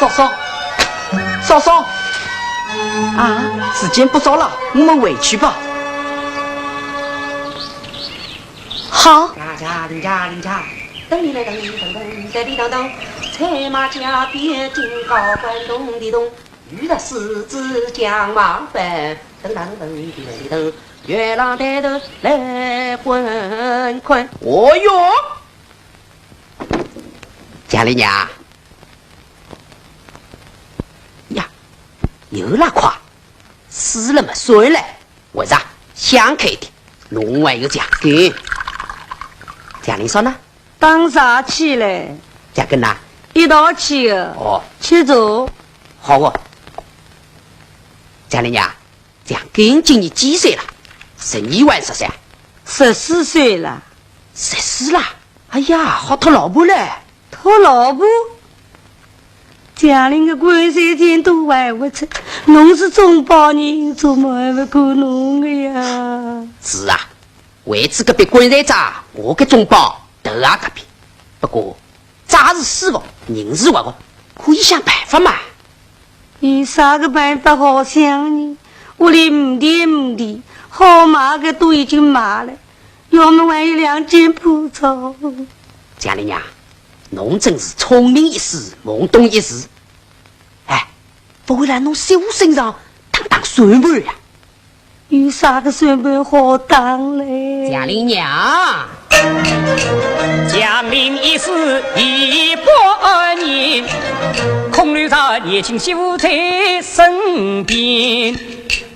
嫂嫂，啊，时间不早了，我们回去吧。好。噔哩来噔噔噔噔哩噔噔，策马加鞭金高官咚滴咚，遇到狮子将马奔，噔噔噔哩噔，月亮带头来滚滚。哦哟，家里娘呀，有那块死了嘛算了，为啥想开一点？弄完有奖金。家里说呢？当啥去嘞？奖金呐？一道去的。哦，去走。好哦。家里娘，奖金今年几岁了？12万14噻。14岁了。14了？哎呀，好讨老婆嘞！讨老婆？家里的官司天都还不出，侬是中保人，怎么还不过侬的呀？是啊，为此隔壁官司渣，我给中保都啊隔壁。不过渣是死亡，人是活的，可以想办法嘛。有啥个办法好想呢？屋里五地，好买的都已经买了，要么还有2间铺草。家里娘，侬真是聪明一时，懵懂一时。哎，不会让侬小身上当算盘呀？有啥个算盘好当嘞？家里娘，江陵一时100年，空留着年轻媳妇在身边。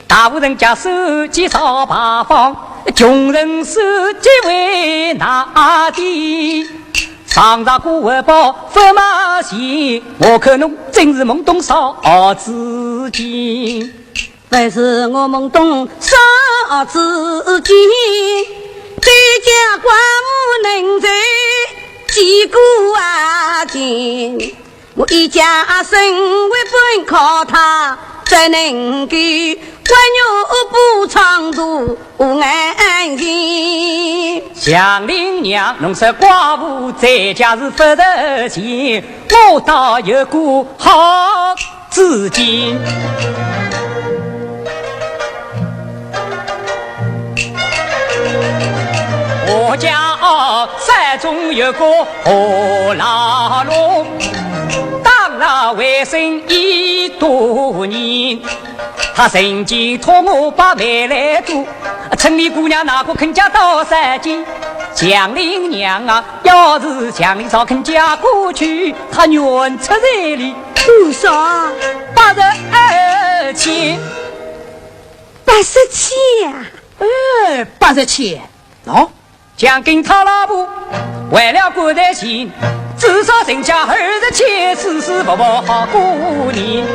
大户人家手机少八方，穷人手机为哪地？上茶过河包分马行，我看侬真是懵懂少自己。还是我懵懂少自己，在家寡妇能在几股情，我一家生活本靠他，才能给关牛不长度安心。祥林娘，侬说寡妇在家是不得劲，我倒有股好资金。我家山中有个河拉龙，当了为生1多年。他曾经托我把煤来做，村里姑娘哪个肯嫁到山间？江陵娘啊，要是江陵少肯嫁过去，他愿出彩礼多少？82千。80千呀！80千，喏。想跟他老婆为了过得行，至少剩下20千，丝丝不好过年。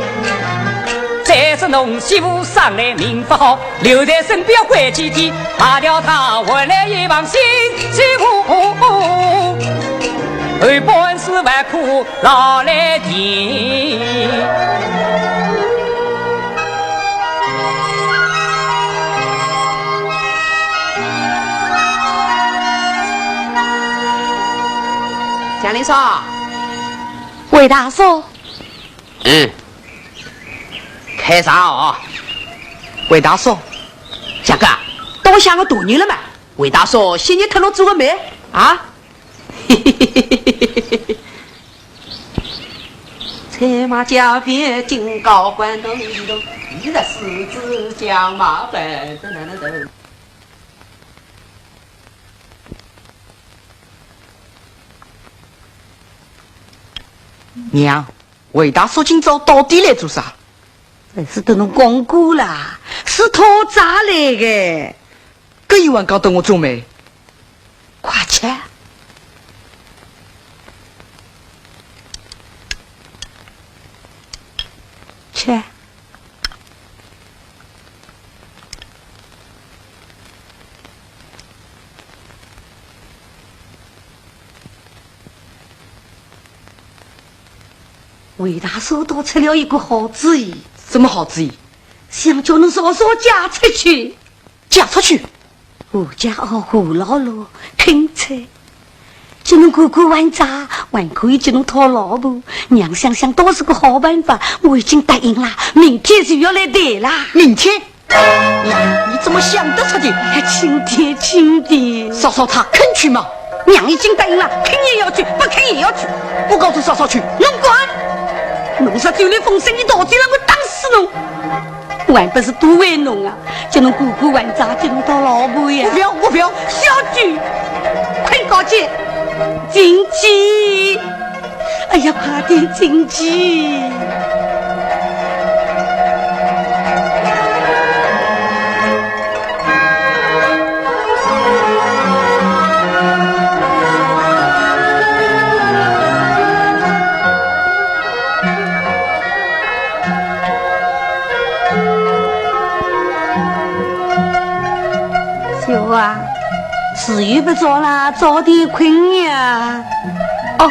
再是侬媳妇上来命不好，留在身边关几天，怕掉他回来一房新媳妇，后半世万苦劳来填。江林嫂，魏大嫂，开啥哦？魏大嫂，江哥，到想个大人了嘛？魏大嫂，新年特侬做个媒啊？策马加鞭金高官咚咚咚，遇着狮子将马奔噔噔噔噔。娘，魏大嫂今朝到底来做啥？这是等侬讲过啦，是讨债来的。搿一晚搞得我做媒，快吃！吃！魏大嫂倒出了一个好主意。什么好主意？想叫侬嫂嫂嫁出去。嫁出去？我家胡姥姥肯菜，就能过过完账，还可以就能讨老婆。娘想想都是个好办法，我已经答应了，明天就要来带啦。明天？娘，你怎么想得出的？亲爹，亲爹，嫂嫂她肯去吗？娘已经答应了，肯也要去，不肯也要去。我告诉嫂嫂去，侬管！侬说就来风声，你到底让我打死侬！我还不是多为侬啊，就能过过完账，就能讨老婆呀！我不要！小菊，快告诫！进去！哎呀，快点进去！秀啊！时又不早了，早点困呀！哦。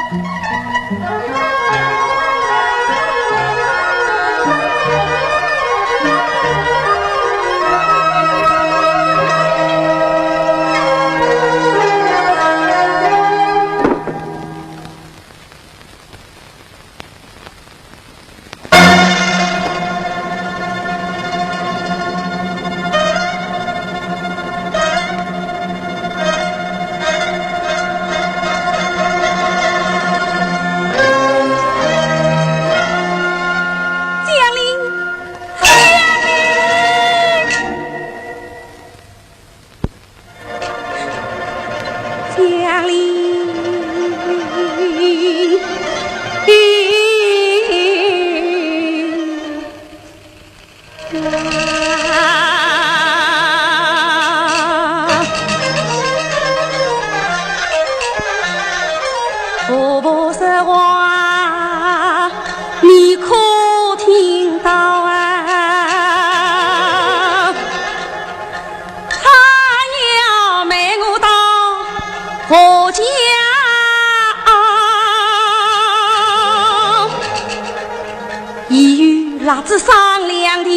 老子商量的，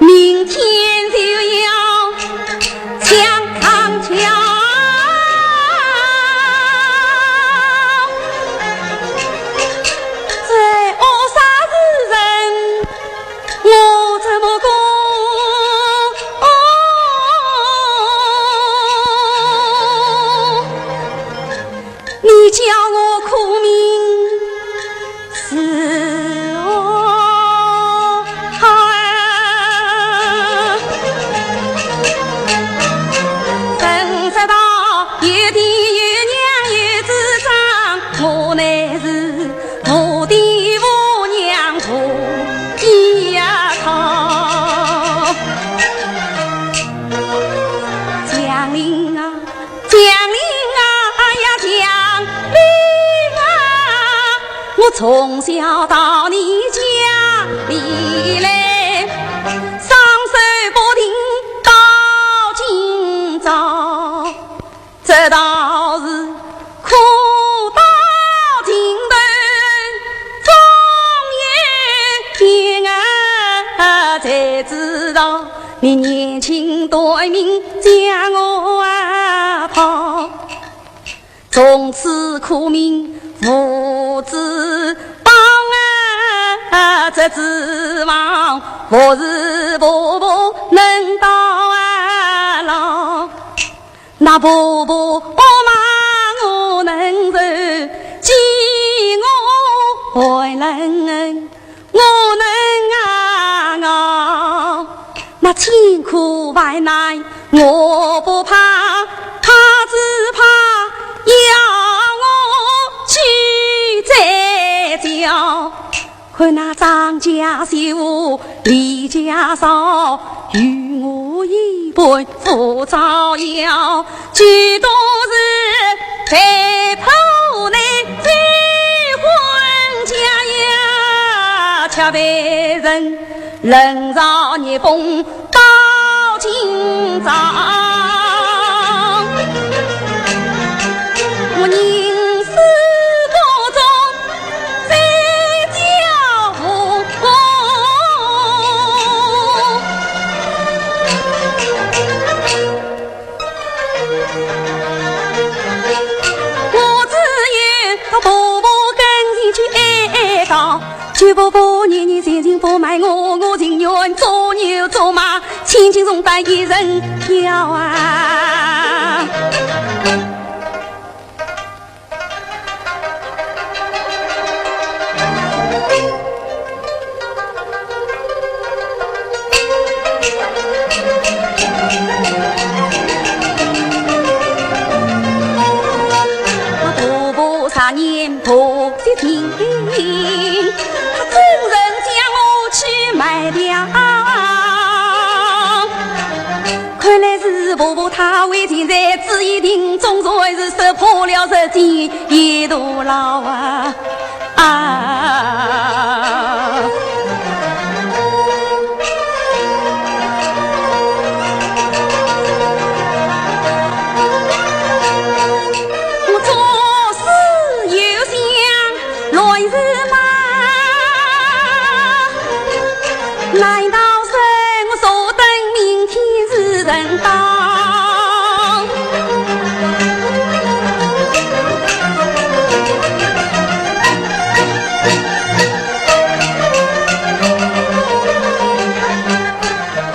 明天就要抢康桥。这恶杀之人，我怎么过？你叫我苦命是。从小到你家里来，双手不停到今朝，这倒是苦到尽头，终有天啊才知道，你年轻待命将我跑，从此苦命父子帮这指望我是婆婆能到老，那婆婆骂我能受，激我还能我能熬，那千苦万难我不怕，怕只怕要看那张家秀李家少，与我一般不招摇，许多是在头内追婚家呀，却被人冷嘲热讽到今朝。我宁死多中旧婆婆年年心情不满，我情愿做牛做马，轻轻松带一人跳啊！婆婆啥年婆媳听，他众人将我去卖掉。看来是婆婆她为情在旨意定，终究还是受破了这件一肚牢啊！我做事又想来日嘛，难道是我坐等明天是人当？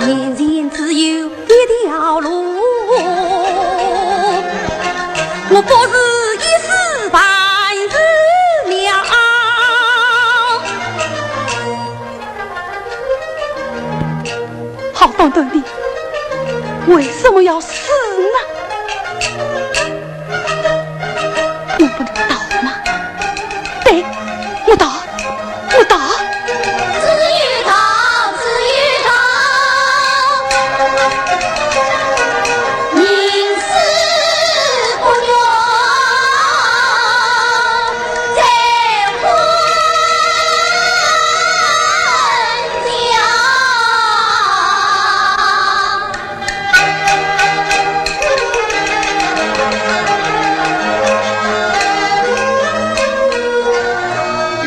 眼前只有一条路，我不是一时半日了。好端端的，为什么要死呢？我不能倒吗？对，我倒，我倒。只有他，只有他，宁死不愿再还家。云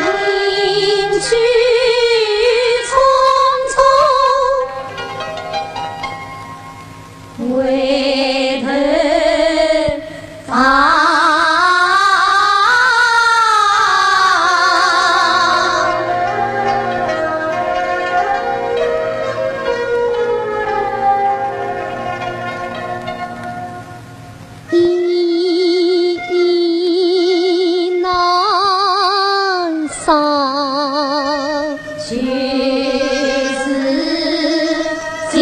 去匆匆，回头望。意难上，却是家。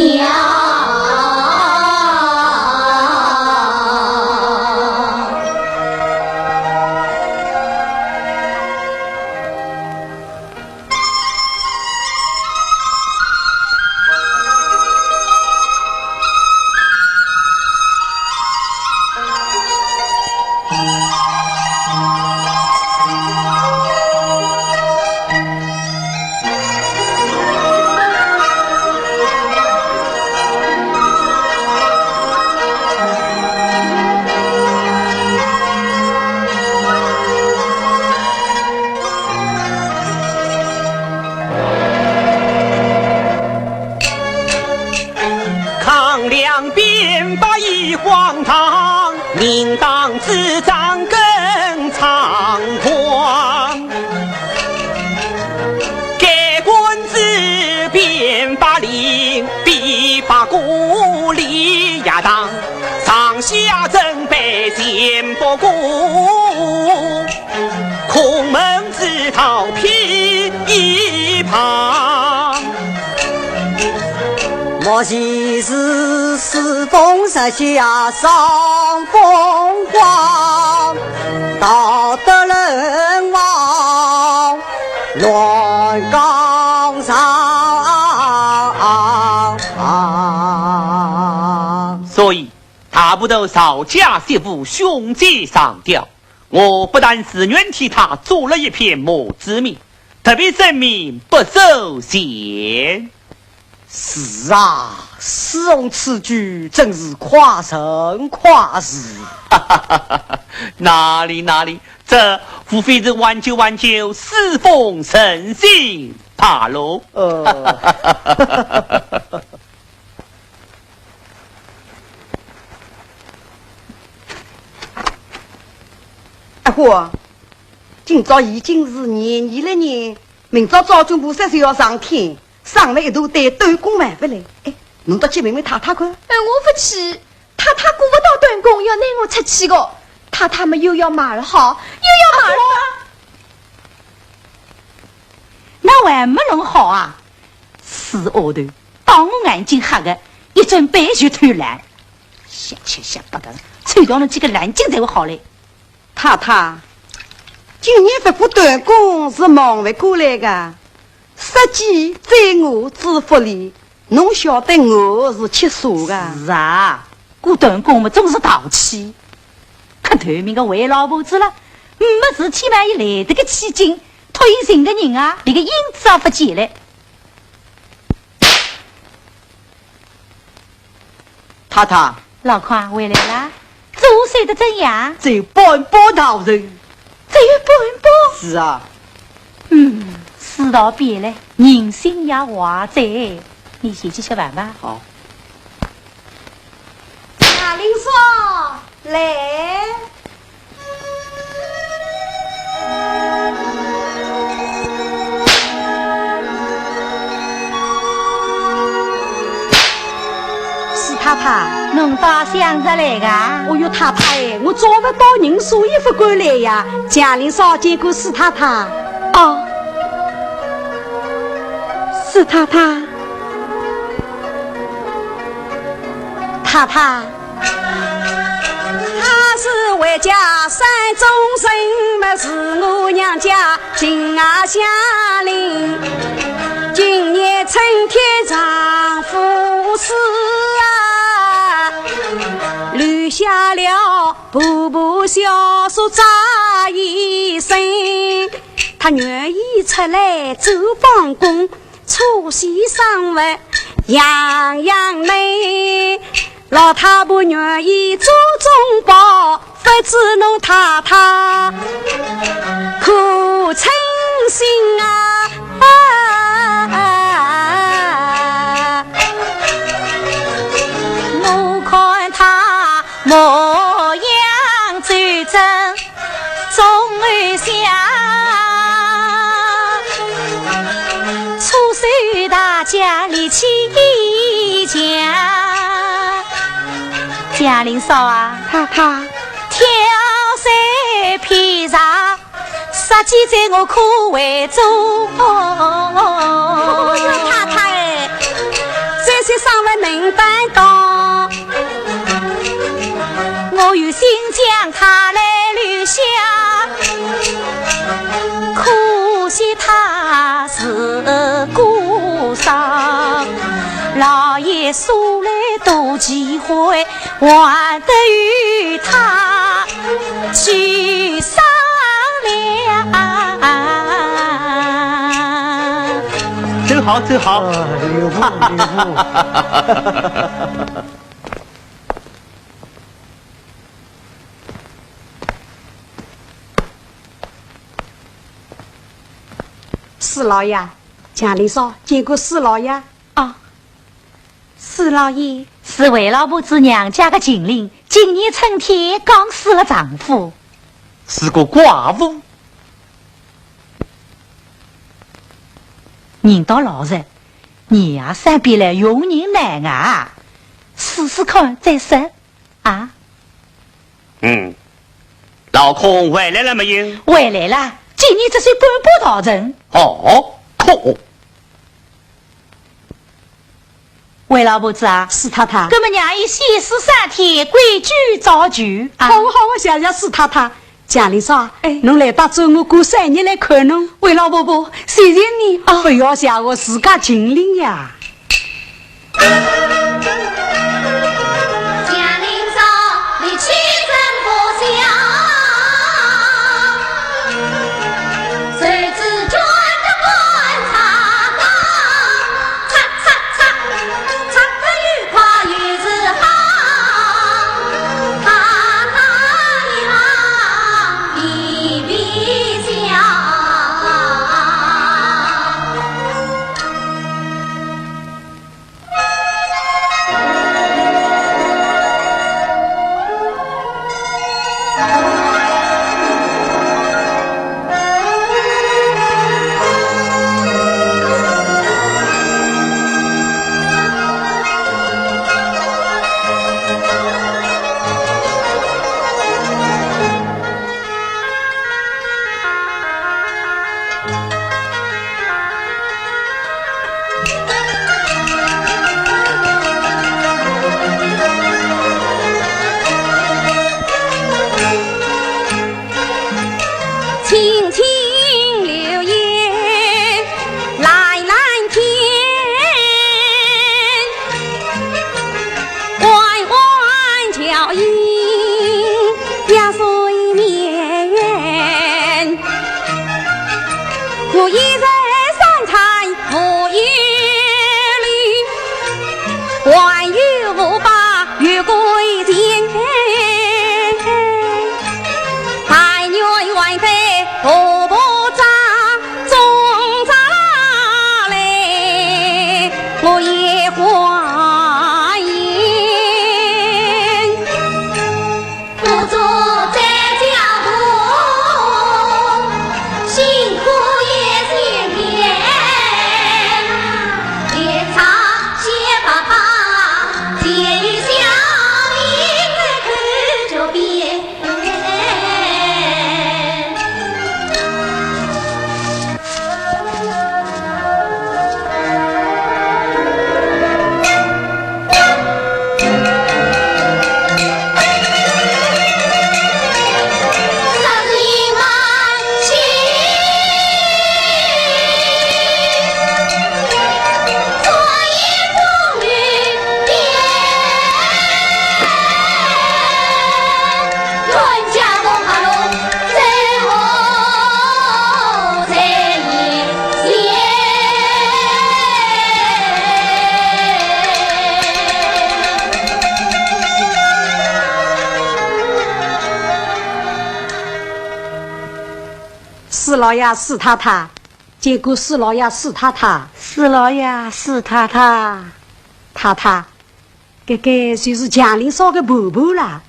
抗两边把一荒唐，明当自长更猖狂。该官子便把令，必把故里亚当，上下正备先不顾，空门自逃披一旁。莫西是四风山下上凤凰，道德人亡乱岗上。所以他不得少加些副凶吉上吊。我不但是愿替他做了一片墨之命，特别声明不受限。是啊，使用此举真是夸神夸事。哪里，这无非是挽救侍奉神仙罢喽。阿虎，今朝已经是年了年，明朝赵军部3岁要上天，上了一大堆短工买回来。哎，侬到去问问太太看。我不去，太太顾不到短工，要拿我出去的。太太们又要马儿好，又要马儿大。那还没弄好啊！死丫头，当我眼睛黑的，一阵白就偷懒，瞎吃瞎不的，穿掉了几个蓝巾才会好嘞。太太，今年发过短工是忙不过来的，设计在我支付里，侬晓得我是吃傻的。是啊，过短工嘛总是淘气，可头面个为老婆子了，没事体嘛也来得个起劲，推行的人啊，连个影子也不见了。太太，老邝回来啦，做谁的怎样？这半包大人。只有半包。是啊。世道变了，人心也坏在。你先去吃饭吧。好。贾玲说来。太太，侬倒想着来个？哦哟，太太哎，我找不到人，所以不敢来呀。贾玲少见过史太太。哦，史太太，太太，他是回家山中人，么是我娘家亲儿相邻。今年春天丈夫死啊，留下了婆婆小叔扎一生。他愿意出来走访工，出席生活样样美。老太婆愿意做中保，不知侬太太可称心啊！我看他模样周正，总儿想出手大家里起强。贾玲嫂啊，太太，挑水披上，杀鸡在我可为中。哦哟，太太哎，这些尚未能担当，我有心将他来留下，可惜他是孤丧。老爷素来多忌讳，还得与他去商量。走好走好，留步留步。史老爷，贾玲嫂见过史老爷。史老爷是为老婆子娘家的近邻，今年春天刚死了丈夫，是个寡妇。人到老实，你呀三边来用人难啊，试试看再说啊。老公回来了没有？回来了，今年只算半步道人。哦，可。为老婆子啊，史太太，哥们娘以先死3天，规矩照旧啊。好，我想想史太太。贾玲嫂，侬来到周我过生日来看侬。为老婆婆，谢谢你啊！不要吓我自家亲邻呀。还有无把月归前，太女还被婆婆扎中扎来，我也怀疑不做在家中，辛苦也辛甜，夜长些爸爸结一下名字可就变。四老爷四太太，结果四老爷四太太，四老爷四太太，太太，这个就是强林嫂的婆婆啦。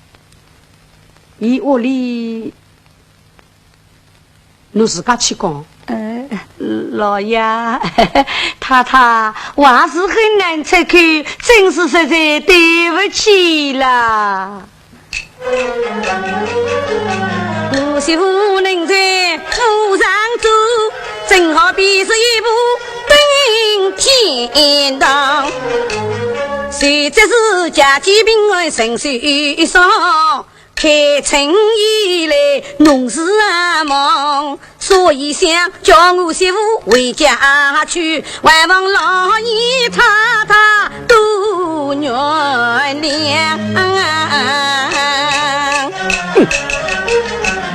伊屋里，侬自家去讲。老爷，太太，还是很难拆开，真是实在对不起啦。我媳妇能在路上走，正好比是一部登天堂。谁这是家家平安顺水上，开春以来农事忙，所以想叫我媳妇回家去，还望老爷太太多原谅。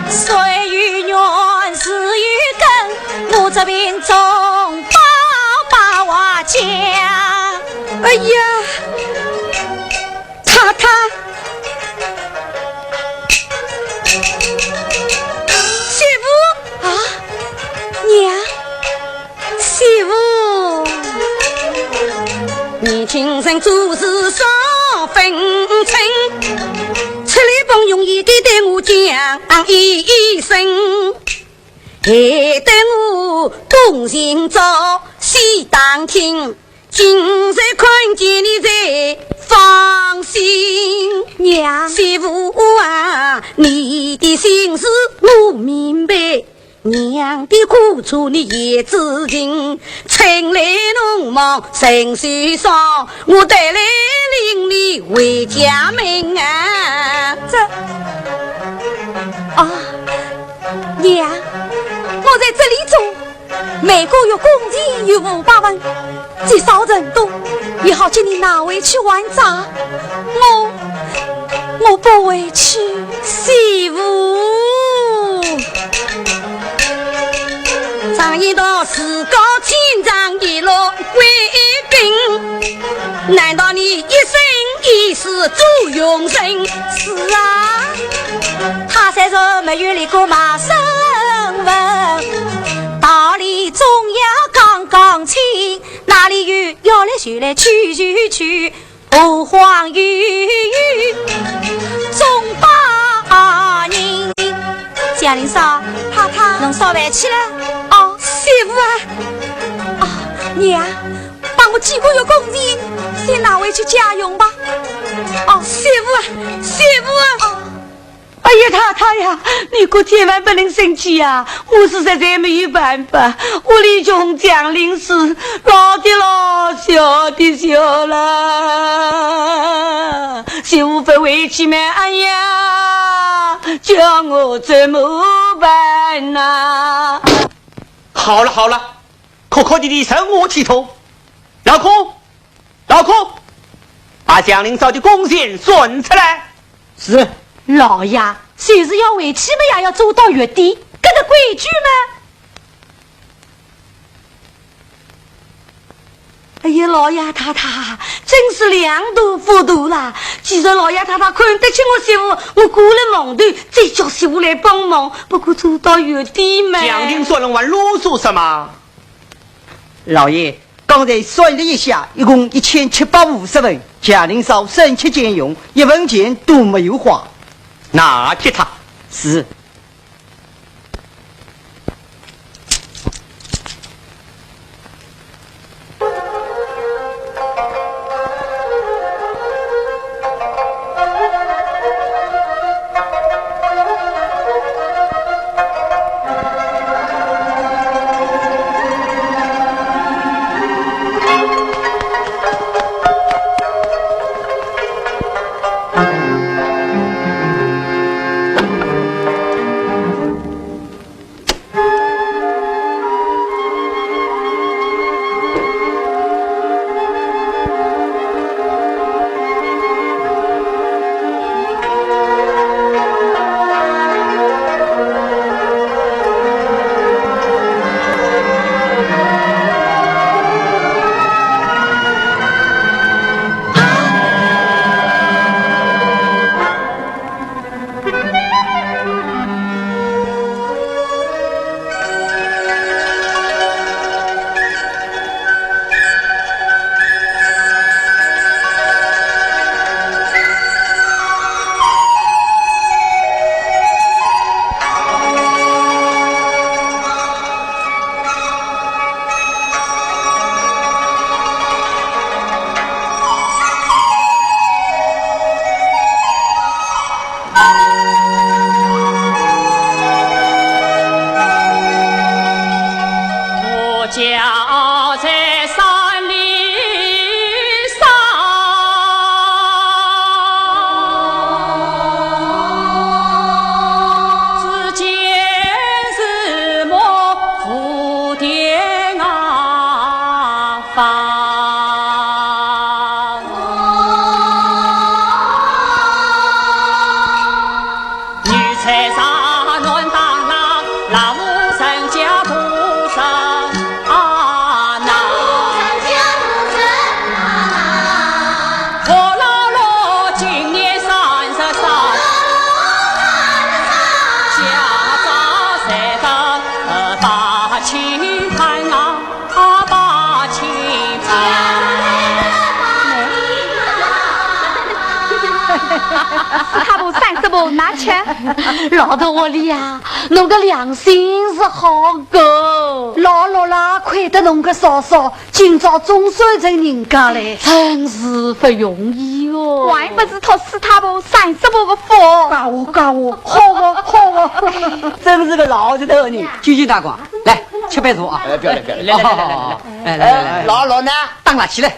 水与源，事与根，我这边中爸话讲。哎呀，太太，媳妇啊，娘，媳妇，你今生做事少分清。吃力不容易的对我讲一声，害得我东行走西当听，今日看见你才放心。娘，媳妇啊，你的心事我明白，娘的苦楚你也知情，春来农忙盛水上，我带来领你回家门啊！娘，我在这里住，每个月工钱有500文，积少成多，也好叫你拿回去还账。我不回去，媳妇。常言道，自高千丈一路为根，难道你一生一世做永生？是啊，他虽说没有离过马生文，道理总要讲清，哪里有要来就来去，何妨与众把人。江林嫂，太太，侬烧饭去了？哦，媳妇啊，娘，帮我几个月工钱，先拿回去家用吧。哦，媳妇啊！哎呀，太太呀，你可千万不能生气呀！我实在没有办法，我里穷讲临时，老的老，小的小了，媳妇不回去嘛，哎呀，叫我怎么办呐？好了，可可的生我剃头，老公，把江林嫂的贡献算出来。是。老爷，谁是要回去嘛，也要走到月底，这个规矩吗？哎爷老爷太太真是两度糊涂啦！既然老爷太太看得起我媳妇，我过了忙头再叫媳妇来帮忙，不过做到有点嘛。将军说人还啰嗦什么？老爷刚才算了一下，一共1750文，贾令少省吃俭用，1文钱都没有花。拿给他。是。他不30步拿钱，老头我哩呀，侬个良心是好个，老老啦，亏得侬个嫂嫂，今朝总算成人家嘞，真是不容易哦。还不是托死他不30步的福。干我，好个，真是个老实头人。舅舅大官，来吃杯茶啊！不要来，来，老老呢？当了起来。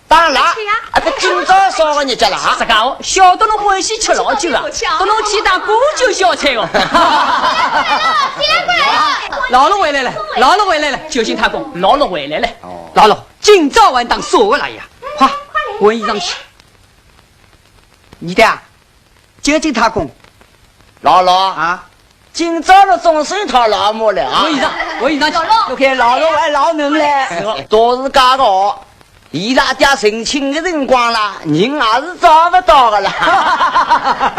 当然，这今朝烧个日节了啊！这个小的侬欢喜吃老酒啊，都侬去当古酒小菜哦。老罗回来了，九星太公，老罗回来了。老罗，今朝晚当说来呀，快换衣裳去。你的啊，九星太公，老老啊，今朝的总算套老母了啊！换衣裳去。OK，老罗还老能嘞，都是假的哦。伊拉家成亲的辰光啦，人还是找不到的啦。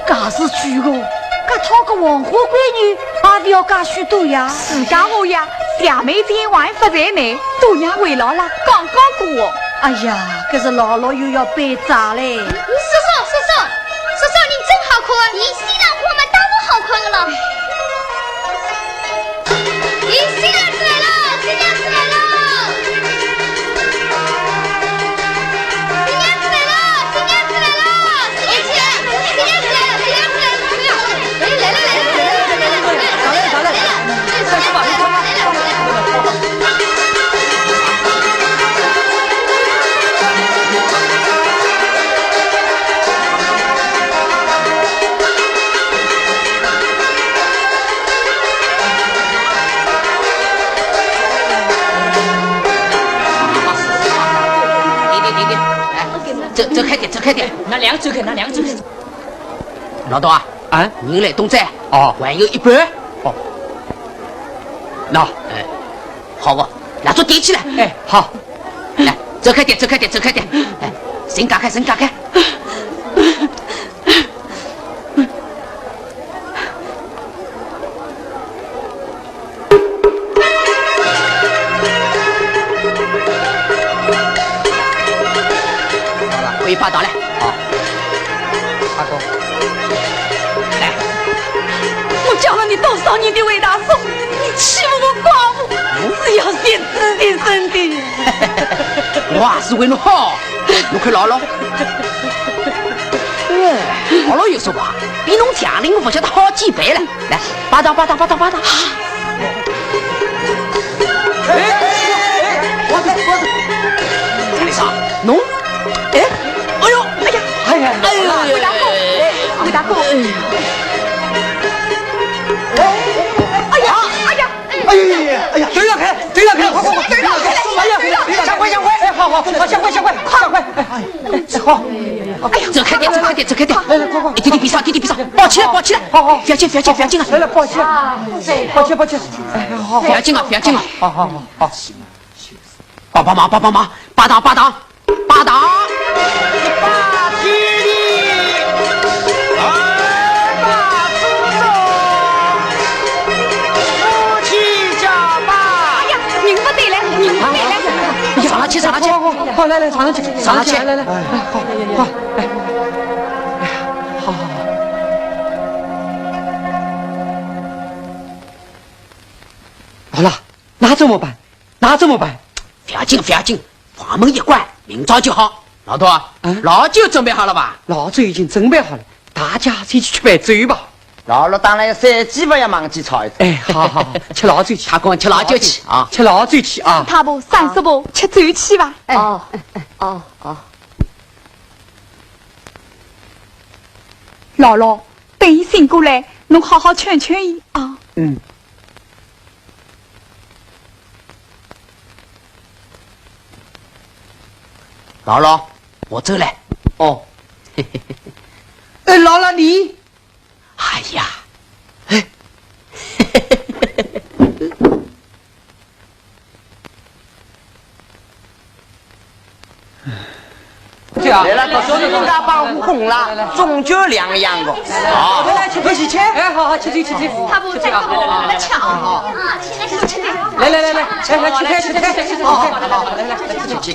噶是举个，噶讨个黄花闺女，也不要噶许多呀。自家我呀，小妹今晚不在内，都让为老了刚刚过。哎呀，可是姥姥又要被砸嘞。叔叔，你真好看，你新郎我们当然好看了。新娘子来了，新娘子来了。开点，拿两走开，拿两走开。老大啊，人来东寨哦还有一半。哦，那好不？拿住点起来。哎好，来，走开点，走开点，走开点。哎，绳打开，绳打开。可以拔刀了。好，阿公，来，我教了你多少年的韦大松，你欺负我寡妇，是要先自己身的。我还是为侬好，侬看姥姥。姥姥有说话，比侬家里我不晓得好几倍了。来，拔刀，拔刀，拔刀，拔刀。家里啥？侬？哎呦，哎呀，哎呀，哎呦，韦大公，韦大公。哎呀，哎呀，哎呀哎呀，追了开，追了开，快快快，追了开，哎呀，想快想快，哎，好好好，想快想快，想快，哎哎，好，哎呀，走开点，走开点，走开点。来来快快，弟弟闭上，弟弟闭上，抱起来，抱起来。好好，不要紧，不要紧，不要紧啊！来来，抱起来，抱起来，抱起来，哎，好不要紧啊，不要紧啊！好好好好，帮帮忙，帮帮忙，拔刀，拔刀，拔刀！上上去，上上去，好，来来，上上去，上上去，来来，哎，好，好，哎，好好好，好了，那怎么办？那怎么办？不要紧，不要紧，房门一关，明早就好。老头，老酒准备好了吧？老酒已经准备好了，大家一起去办酒吧。老了当然三鸡不要忘记炒一炒。哎，好好好，吃老酒去，他讲吃老酒去啊，吃老酒去啊。他不30不吃酒去吧？哦，姥姥，等伊醒过来，侬好好劝劝伊啊。嗯。姥姥，我走了。哦。哎，姥姥你。哎呀，对啊，来了，可是人家帮我红了，终究两样的。好，来吃一起吃。哎，好好吃酒吃酒。他不在跟我们抢啊！现在是吃的。来来来来，来吃开吃开，好好好，来来来吃。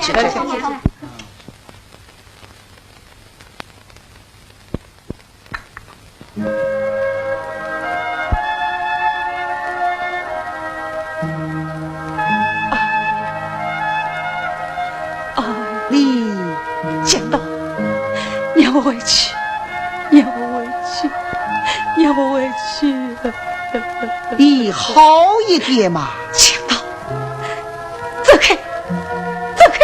你讲到，让我回去，让我回去，让我回去。你好一点嘛，讲到，走开，走开。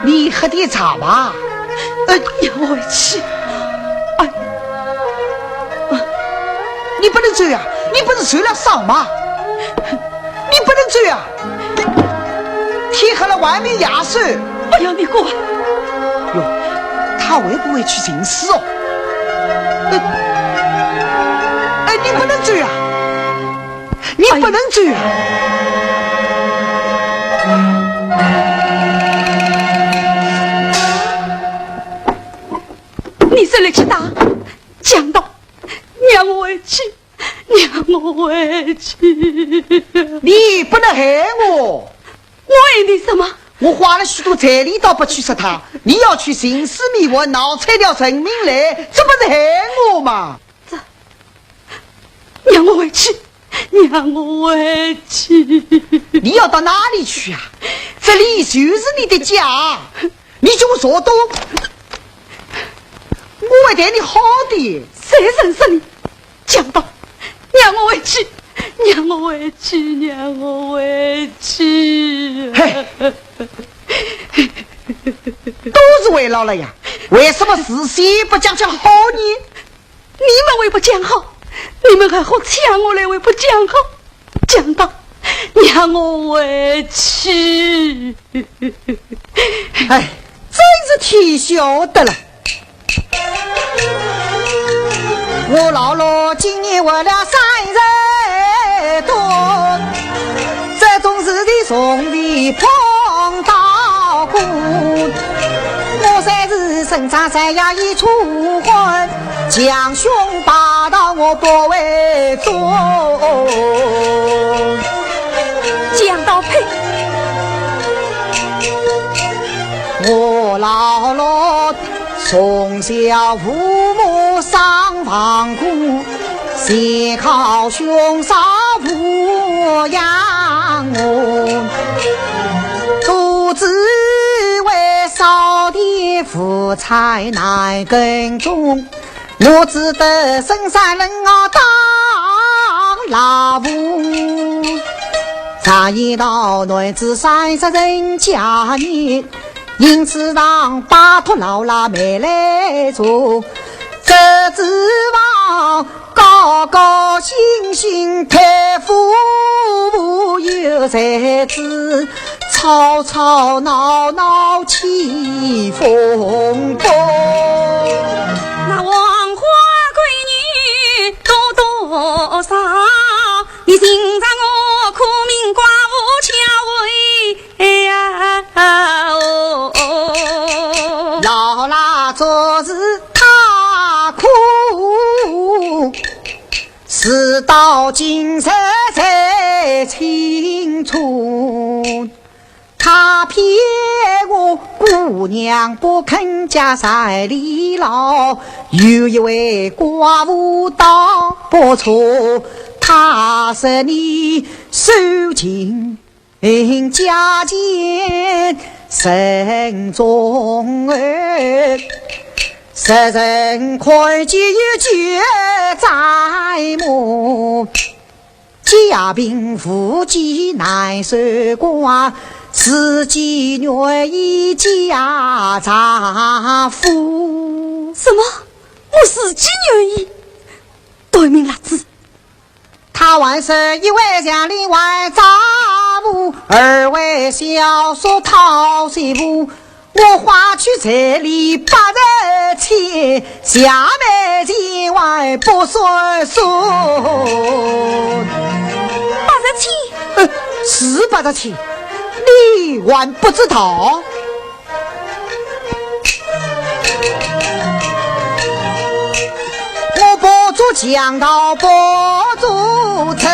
你喝点茶吧。让我回去。你不能走呀！你不是受了伤吗？你不能走呀！天黑了，外面压手。不要你管。哟，他会不会去寻死哦？哎，你不能走呀！你不能走呀！你这里去打，讲到。让我回去，让我回去！你不能害我！我害你什么？我花了许多财力倒不去杀他，你要去寻死觅活，闹出条人命来，这不是害我吗？让我回去，让我回去！你要到哪里去啊？这里就是你的家，你就做东，我会对你好的。谁认识你？讲到，让我回去，让我回去，让我回去。嘿，都是为了呀，为什么事先不讲好呢？你们为不讲好，你们还好抢我来，我不讲好，讲吧，让我回去。哎，真是天晓得了。我姥姥今年为了3日多，这种事的从未碰到过。我3日生产3呀已出婚，将兄把到我不为做。讲到配，我姥姥从小父母伤亡苦，先靠兄嫂抚养我，独自为少的夫财难耕种，我只得深山人当老母。常言道，男子30人家业，因此让巴托老拉没来做，这指望高高兴兴太父有才子，吵吵闹闹起风波。那王花闺女多多少，你欣赏我苦命寡妇巧为呀老拉做事他苦，事到今日才清楚。他骗我姑娘不肯家财里劳，有一位寡妇倒不错，他是你收尽家钱慎重儿，世人看见绝在目，家贫富饥难受寡，自己愿意家丈夫。什么？我自己愿意？对命辣子，他还是一位乡里外丈夫，2位小叔讨媳妇，我花去彩礼80钱，下面钱外不算数。80钱？是80钱，你还不知道？我不做强盗，不做贼，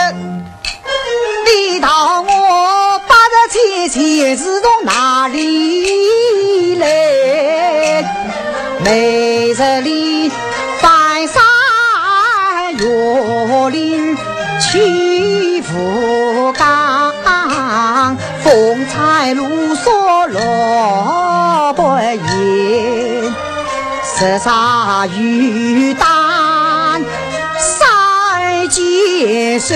你道我80钱是从哪里来？每日里翻山越岭去福冈，风采露所落不言，石沙鱼蛋三结手，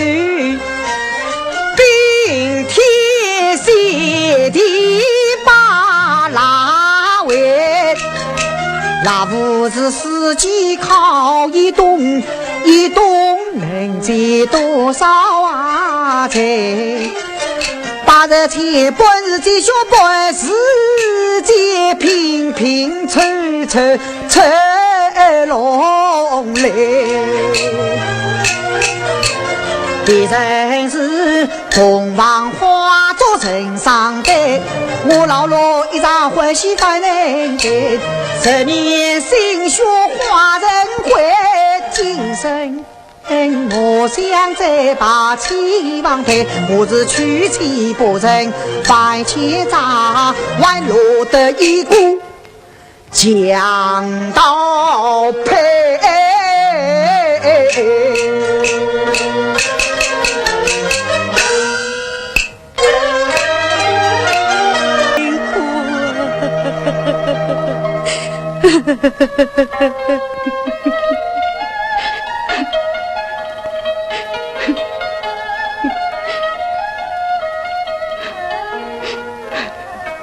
冰天雪地把拉围，那不是四季靠一冬，一冬能赚多少啊财？80钱本是这小本事，这平平凑凑凑拢来。别人是洞房花烛成双对，我姥姥一场欢喜翻人间，10年心血花人回，今生我想再把期望配，我是娶妻不成反妾账，还落得一股强盗配。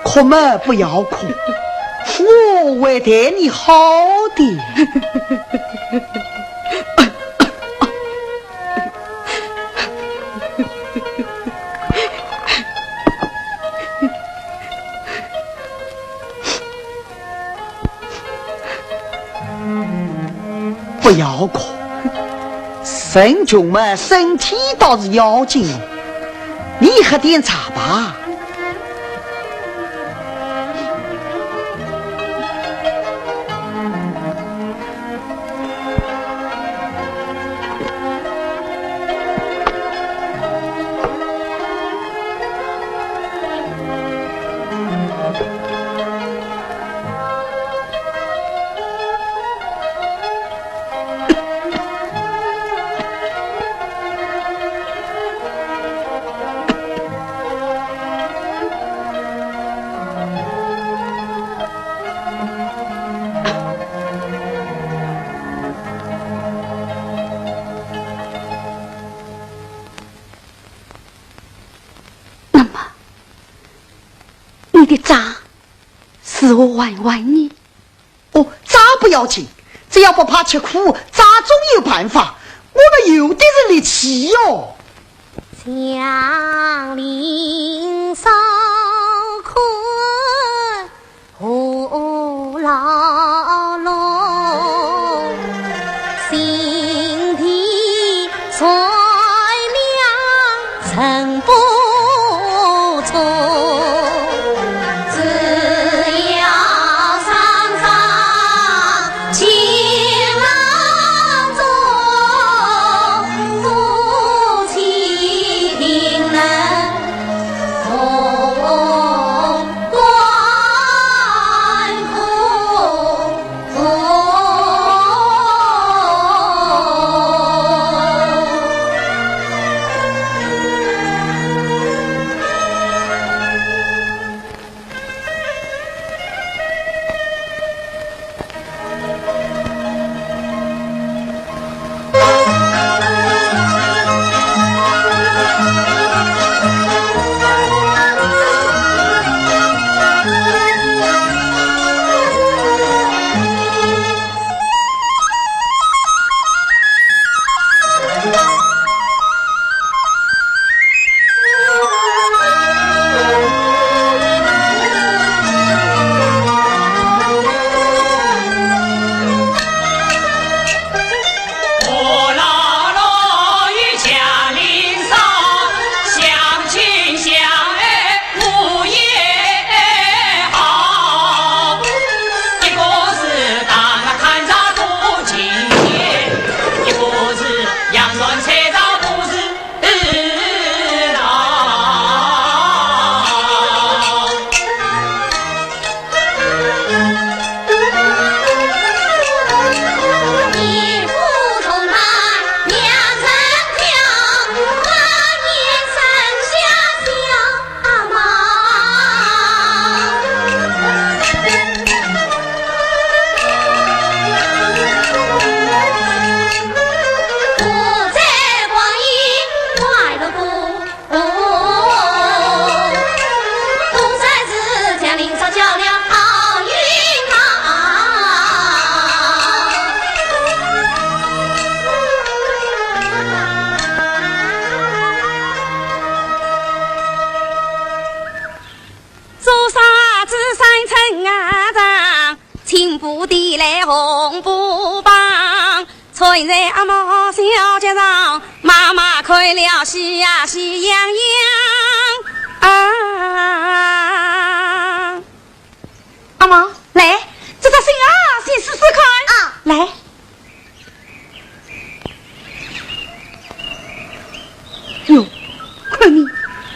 哭嘛不要哭，我会对你好的。不要哭，神君们身体倒是要紧，你喝点茶吧。你的渣是我玩玩你。哦，渣不要紧，只要不怕吃苦，渣总有办法。我们有的是力气哟。江陵少困胡牢笼，心体衰凉成不从。现在阿毛小街上，妈妈开了喜呀喜洋洋啊！阿毛，来，这个心啊，先试试看啊！来，哟，看你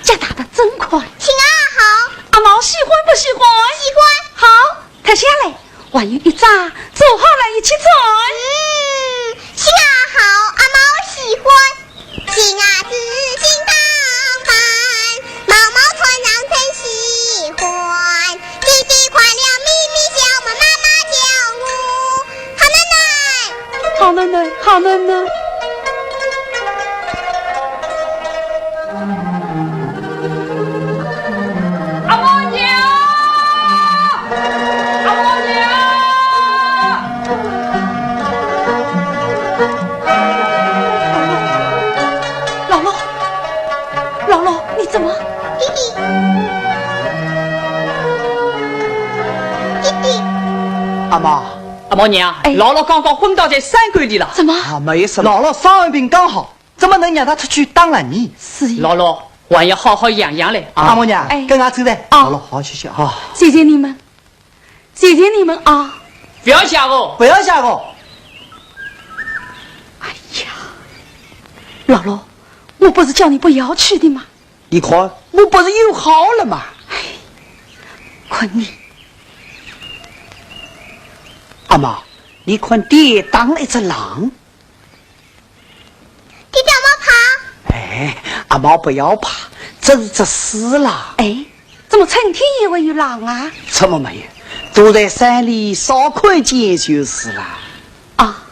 夹打的真快！亲啊，好！阿毛喜欢不喜欢？喜欢。好，看下来，还有一扎，做好了一起做。亲啊好，阿毛喜欢。亲啊自信当饭，毛毛团长真喜欢。弟弟快乐咪咪笑，我妈妈叫我好奶奶。好奶奶，好奶奶。阿毛娘，阿毛娘。姥姥，你怎么？弟弟，弟弟，阿妈，阿毛娘，姥姥刚刚昏倒在山沟里了。怎么？啊，没事，姥姥伤完病刚好，怎么能让她出去当了你？是呀。姥姥还要好好养养嘞。阿母娘，跟俺走的，姥姥好好休息啊。谢谢你们，谢谢你们啊！不要吓我，不要吓我。哎呀，姥姥，我不是叫你不要去的吗？你看，我不是又好了吗？坤你，阿妈，你看爹当了一只狼。弟弟我怕。哎，阿毛不要怕，这是只死狼。哎，怎么成天也会有狼啊？什么没有？都在山里烧看见就是了。啊，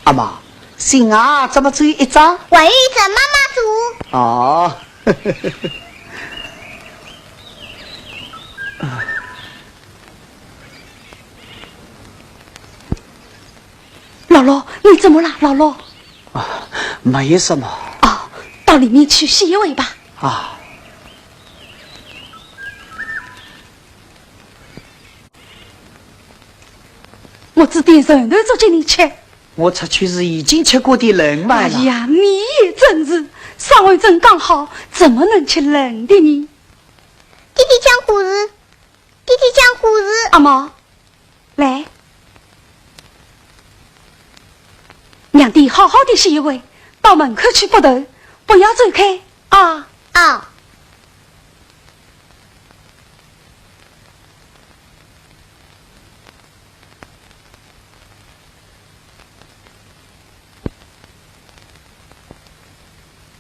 阿妈，心啊，怎么只有一张？我与着妈妈住。哦，姥姥，你怎么了？姥姥，没有什么哦，到里面去洗一位吧。啊。我只点人头做给你吃。我出去是已经吃过的人嘛了。哎呀，你也真是上回正刚好，怎么能吃人的呢？弟弟讲故事，弟弟讲故事。阿毛，来，让弟好好的洗一回，到门口去拨头，不要走开啊！哦。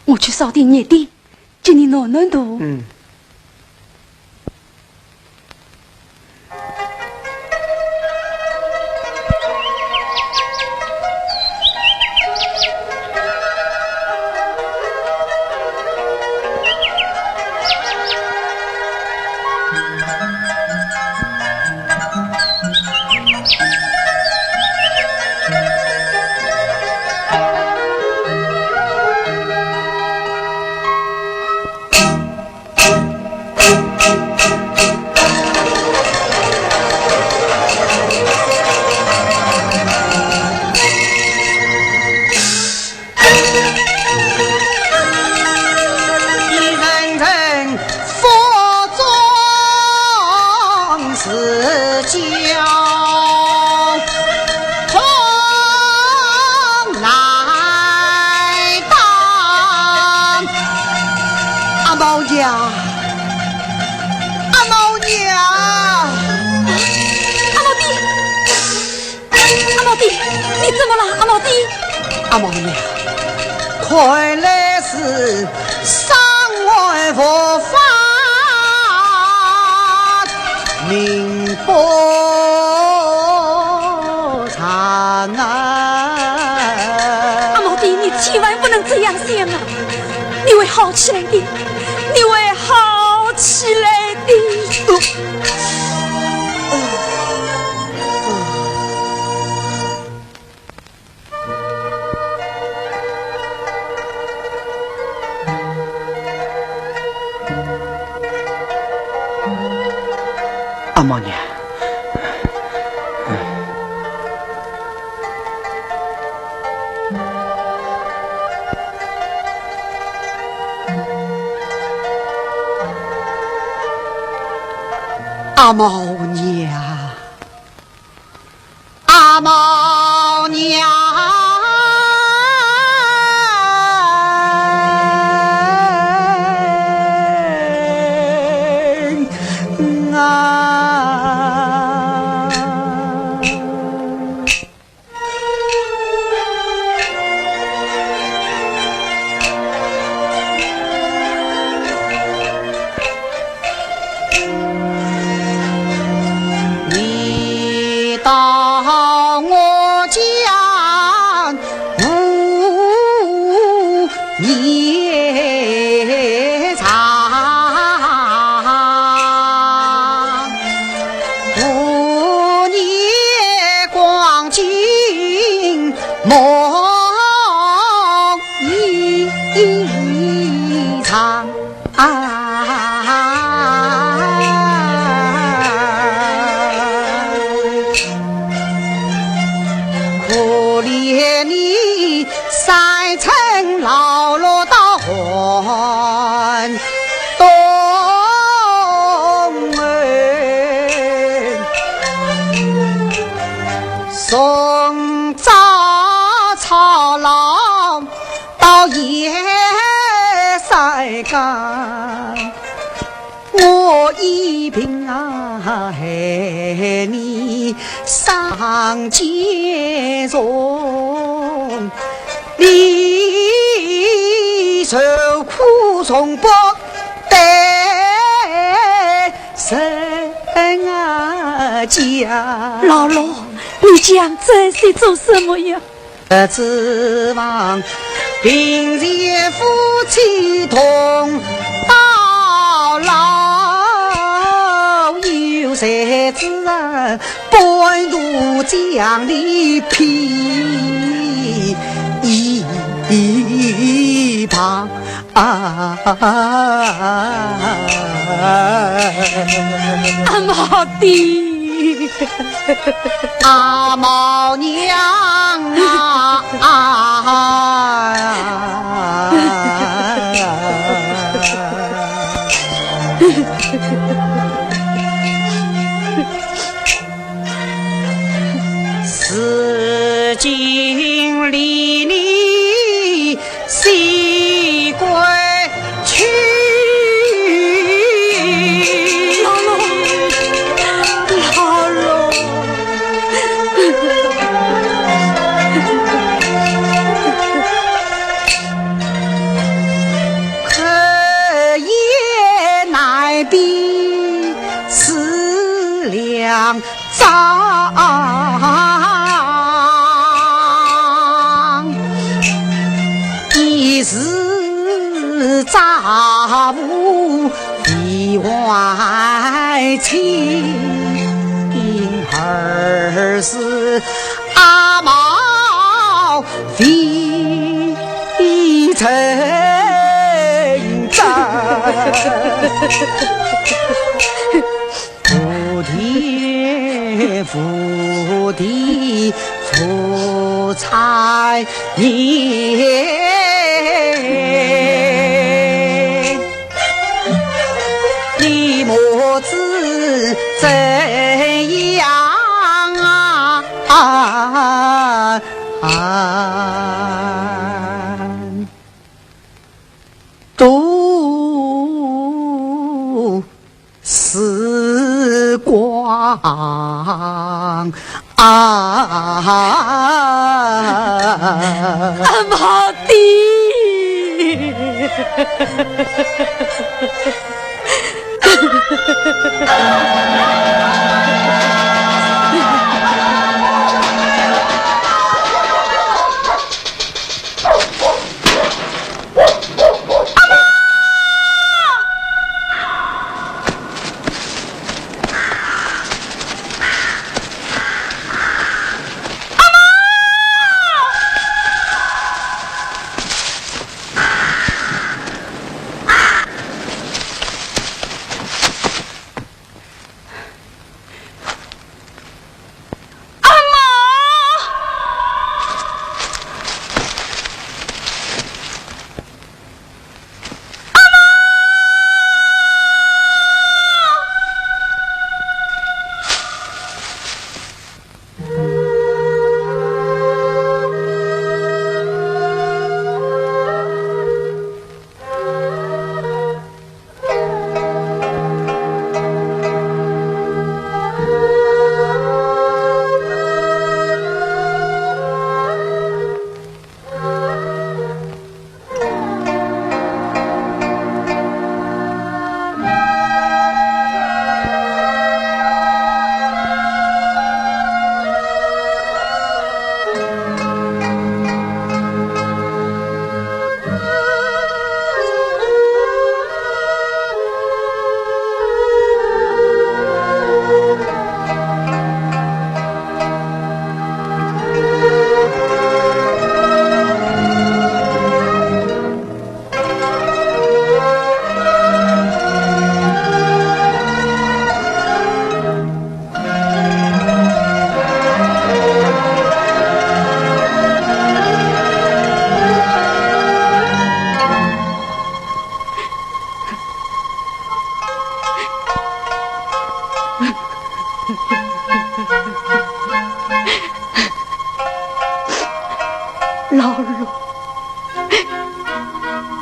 我去烧点热点，叫你暖暖肚。嗯。阿毛娘，看来是伤外佛法，命不长啊！阿毛弟，你千万不能这样想啊！你会好起来的，你会好起来的。阿毛娘，阿毛娘，阿毛娘。到我家无夜长，无夜光景梦萦。老罗到还东门，送早操劳到夜晒干，我一并你上街中，你受苦从不得人家。老罗，你讲这是做什么呀？指望平日夫妻同到老，有谁知半路将你劈一旁。阿毛的，阿毛娘四经离你西归去。一时杂物意外情，儿是阿毛非成真。福地福财年，你莫知怎样度时光毛的。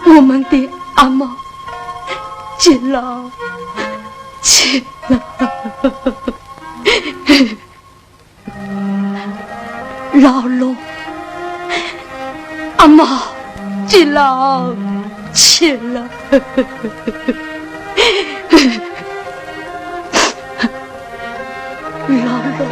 我们的阿妈急了，急了。老罗，阿妈急了，急了。老罗。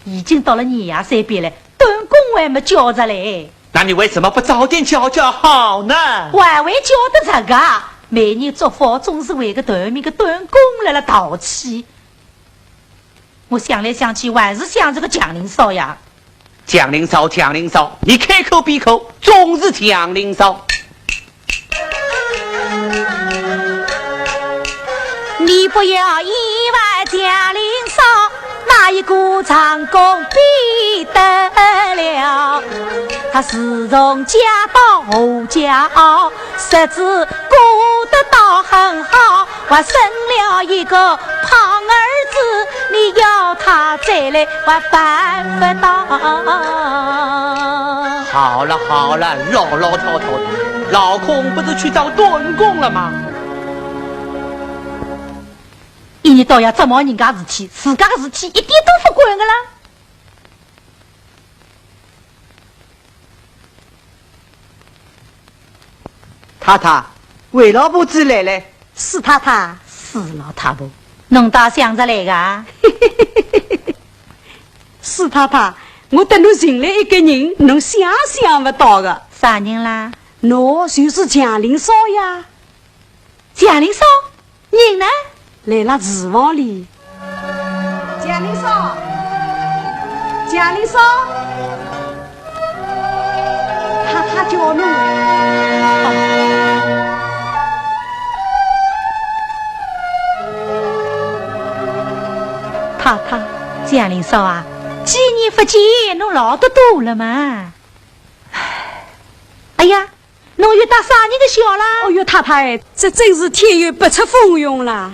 已经到了年夜3边了，顿工还没交着嘞。那你为什么不早点交好呢？还会交得着个？每年祝福总是为个团面个顿工来了淘气。我想来想去，还是想这个蒋林少呀。蒋林少，你开口闭口总是蒋林少。你不要以为蒋林少那一股长功比得了，他自从家道后家傲，日子过得倒很好，还生了一个胖儿子，你要他再来还办不到。好了，老套的，老空不是去找顿工了吗？一年到夜折磨人家事体，自家的事体一点都不管的啦。太太，韦老婆子来了。是太太，是老太婆，侬倒想着来个？是太太，我等侬寻来一个人，侬想不到的。啥人啦？侬就是蒋林少呀。蒋林少，人呢？来了厨房里。蒋林少，他叫侬。太太，蒋林少啊，几年不见，侬老得多了嘛。哎呀，侬又打啥人的笑啦？哦哟，太太，这真是天有不测风云啦！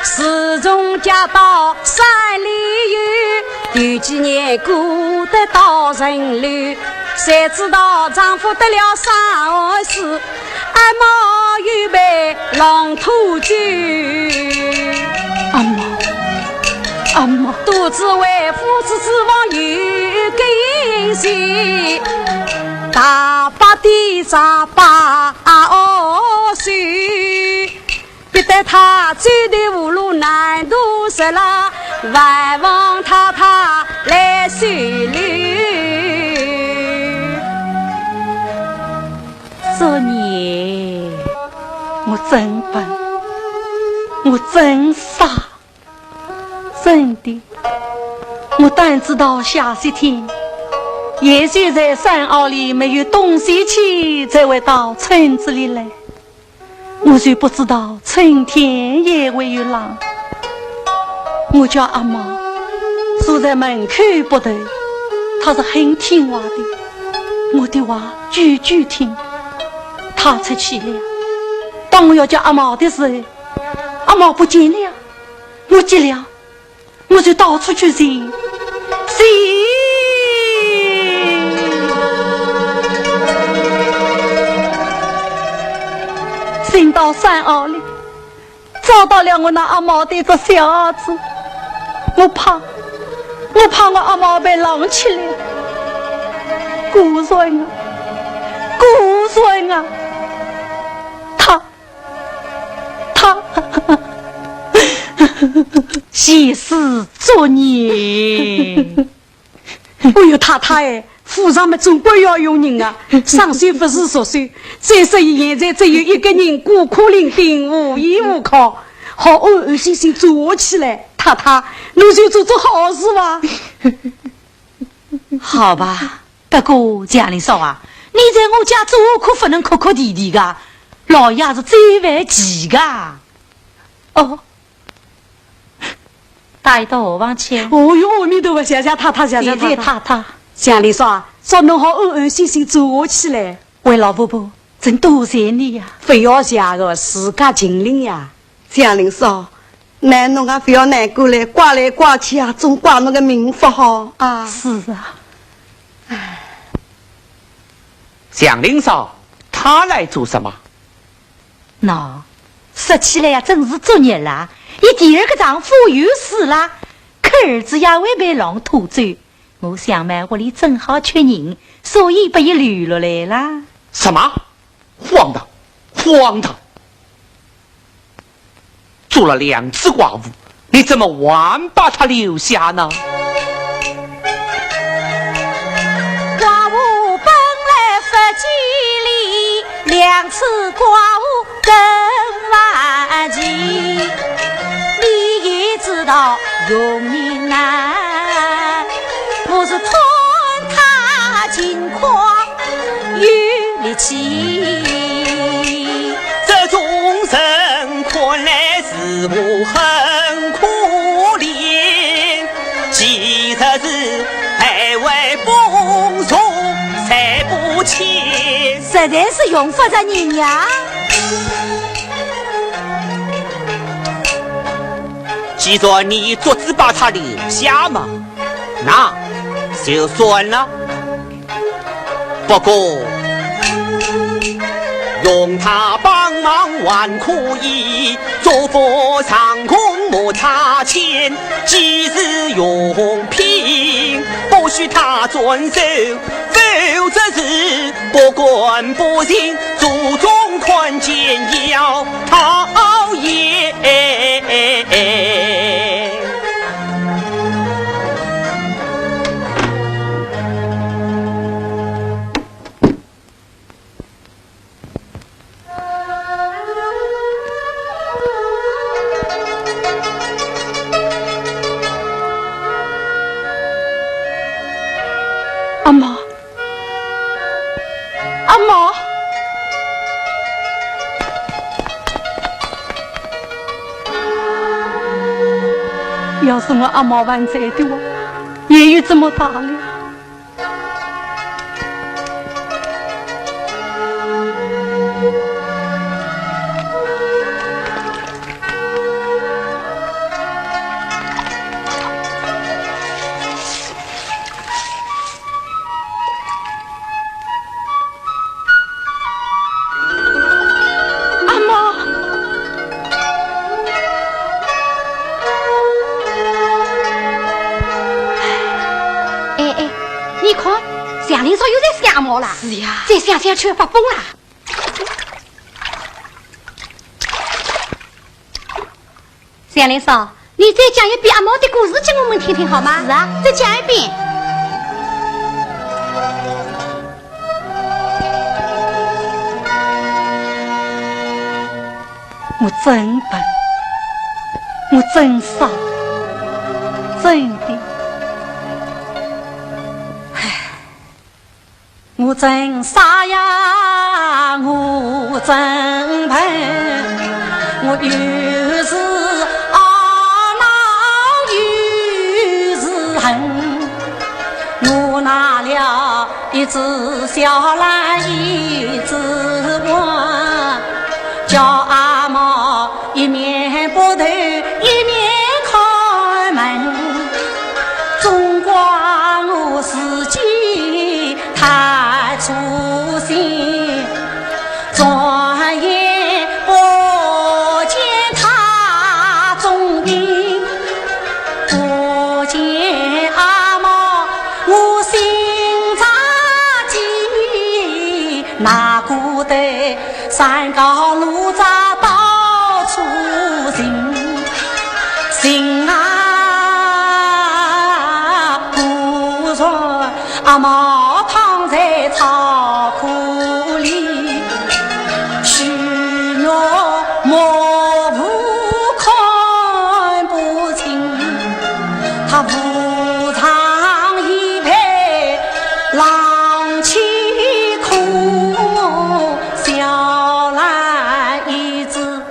自从嫁到山里有，有几年过得到人流，谁知道丈夫得了伤害事，阿妈预备long土酒。阿妈，肚子为夫子指望有个音信，大把的长把水，逼得他走的无路难度实了，万望太太来收留。昨年我我真笨，我真傻，真的，我当知道下些天，也许在山坳里没有东西吃，才会到村子里来。我就不知道春天也会有狼。我叫阿毛，坐在门口不动，他是很听话的，我的话句句听。他出去了，当我要叫阿毛的时候，阿毛不见了，我急了，我就到处去寻，寻到山坳里，找到了我那阿毛的这小儿子。我怕我阿毛被狼吃了，孤孙啊，孤孙啊！他写诗作孽。哎呦，太太哎，府上面总归要有人啊，上岁不是说岁，再说现在只有一个人孤苦伶仃，无依无靠，好安安心心做起来。太太，你就做做好事吧。好吧，不过江林嫂啊，你在我家做可不能哭哭啼啼的，老爷是最为急的。哦，带到后房去。哦哟，阿弥陀佛，谢谢太太，谢谢太太。江林嫂啊，说侬好安安心心做起来。喂，老婆婆，真多谢你呀！非要谢个，自家尽力呀。江林嫂，那侬啊不要难过来，挂来挂去啊，总挂侬个命不好啊。是啊。祥林嫂，他来做什么？那说起来呀，真是作孽啦！你第二个丈夫又死了，可儿子也会被狼拖走。我想嘛，屋里正好缺人，所以把伊留落来啦。什么？荒唐！荒唐！做了2次寡妇，你怎么还把她留下呢？寡妇本来不吉利，2次寡妇更万急。你也知道用人难，我是吞他金矿有力气。这众生看来似乎很可怜，其实是还为风俗才不欠，实在是用不着人呀。既然你做只把他留下嘛，那就算了。不过用他帮忙还可以，做佛上空莫差钱，即使用品不许他遵守，否则是不管不行，祖宗看见要讨厌。阿妈，阿妈，要是我阿妈还在的话，也有这么大了。是呀，再想想去发疯啦！祥林嫂，你再讲一遍阿毛的故事给我们听听好吗？是啊，再讲一遍。我真笨，我真傻，真的，我真傻呀，我真笨，我有时懊恼，有时恨，我拿了一只小蓝，一只碗，叫阿嬷一面拨头一面开门，总怪我自己太粗心，转眼不见他重病，不见阿嬷我心着急，哪顾得山高路窄到处行啊，不说阿嬷躺在草库里，虚弱模糊看不清，他不藏一配浪气哭，小兰一只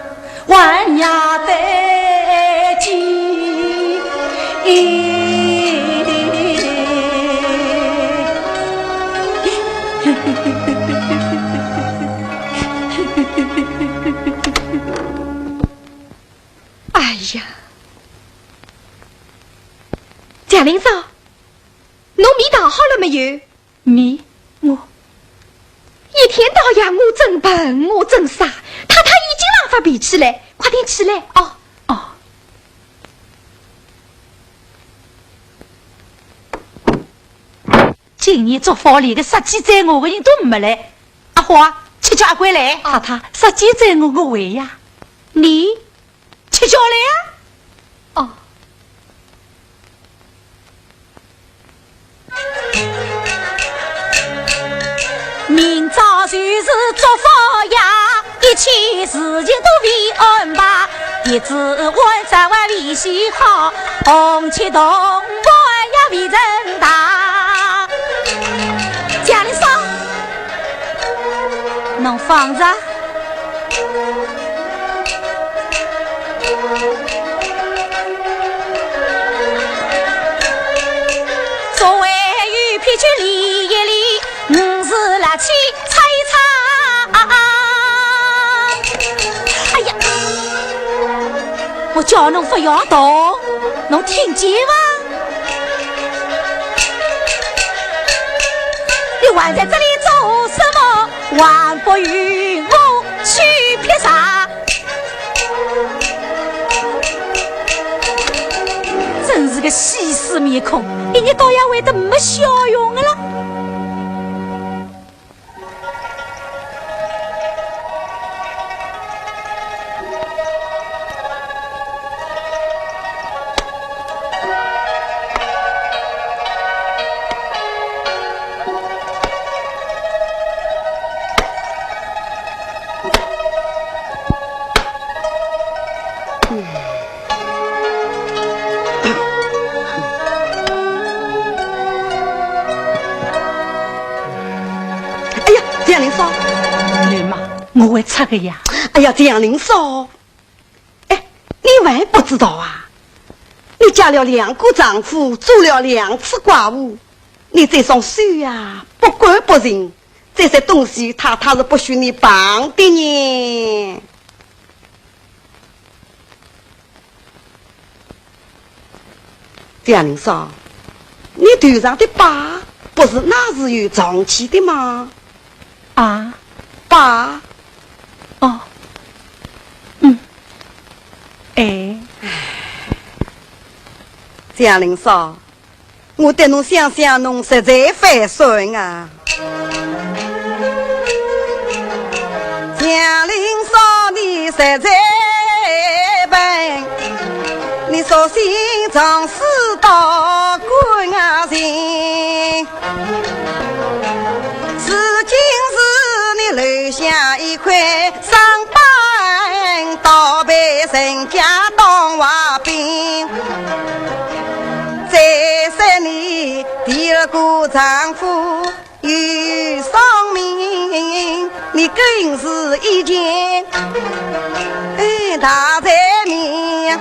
弯牙的鸡，哎呀，蒋林嫂，侬米打好了没有？你我一天到晚我真笨，我真傻，太太已经让发脾气了，快点起来哦。今年做房里的杀鸡宰我的人都没来，阿花去叫阿贵来，太太杀鸡宰我个胃呀，你去叫来呀？哦，明朝就是做法呀，一切事情都为安排，一只碗在外为喜好，红旗同碗呀为人大。蒋林嫂，侬放着。作为玉皮去理一理，五时来去擦一擦。哎呀，我叫侬不要动，侬听见吗？你还在这里做什么？还不与我去劈柴？真是个西施面孔，一日到夜会得没笑容的了。蒋林嫂，女妈，我会擦个呀。哎呀，蒋林嫂，哎，你还不知道啊？你嫁了2个丈夫，做了2次寡妇，你这双手呀，不管不认，这些东西太太是不许你碰的呢。蒋林嫂，你头上的疤不是那是有长期的吗？啊，疤，哦，哎，蒋林嫂，我对侬想想，侬实在反顺啊。蒋林嫂，你实在笨，你索性尝试到关外人。如今是你留下一块伤疤道。人家当瓦兵。在山里第二个丈夫有丧命，你更是一件大财命。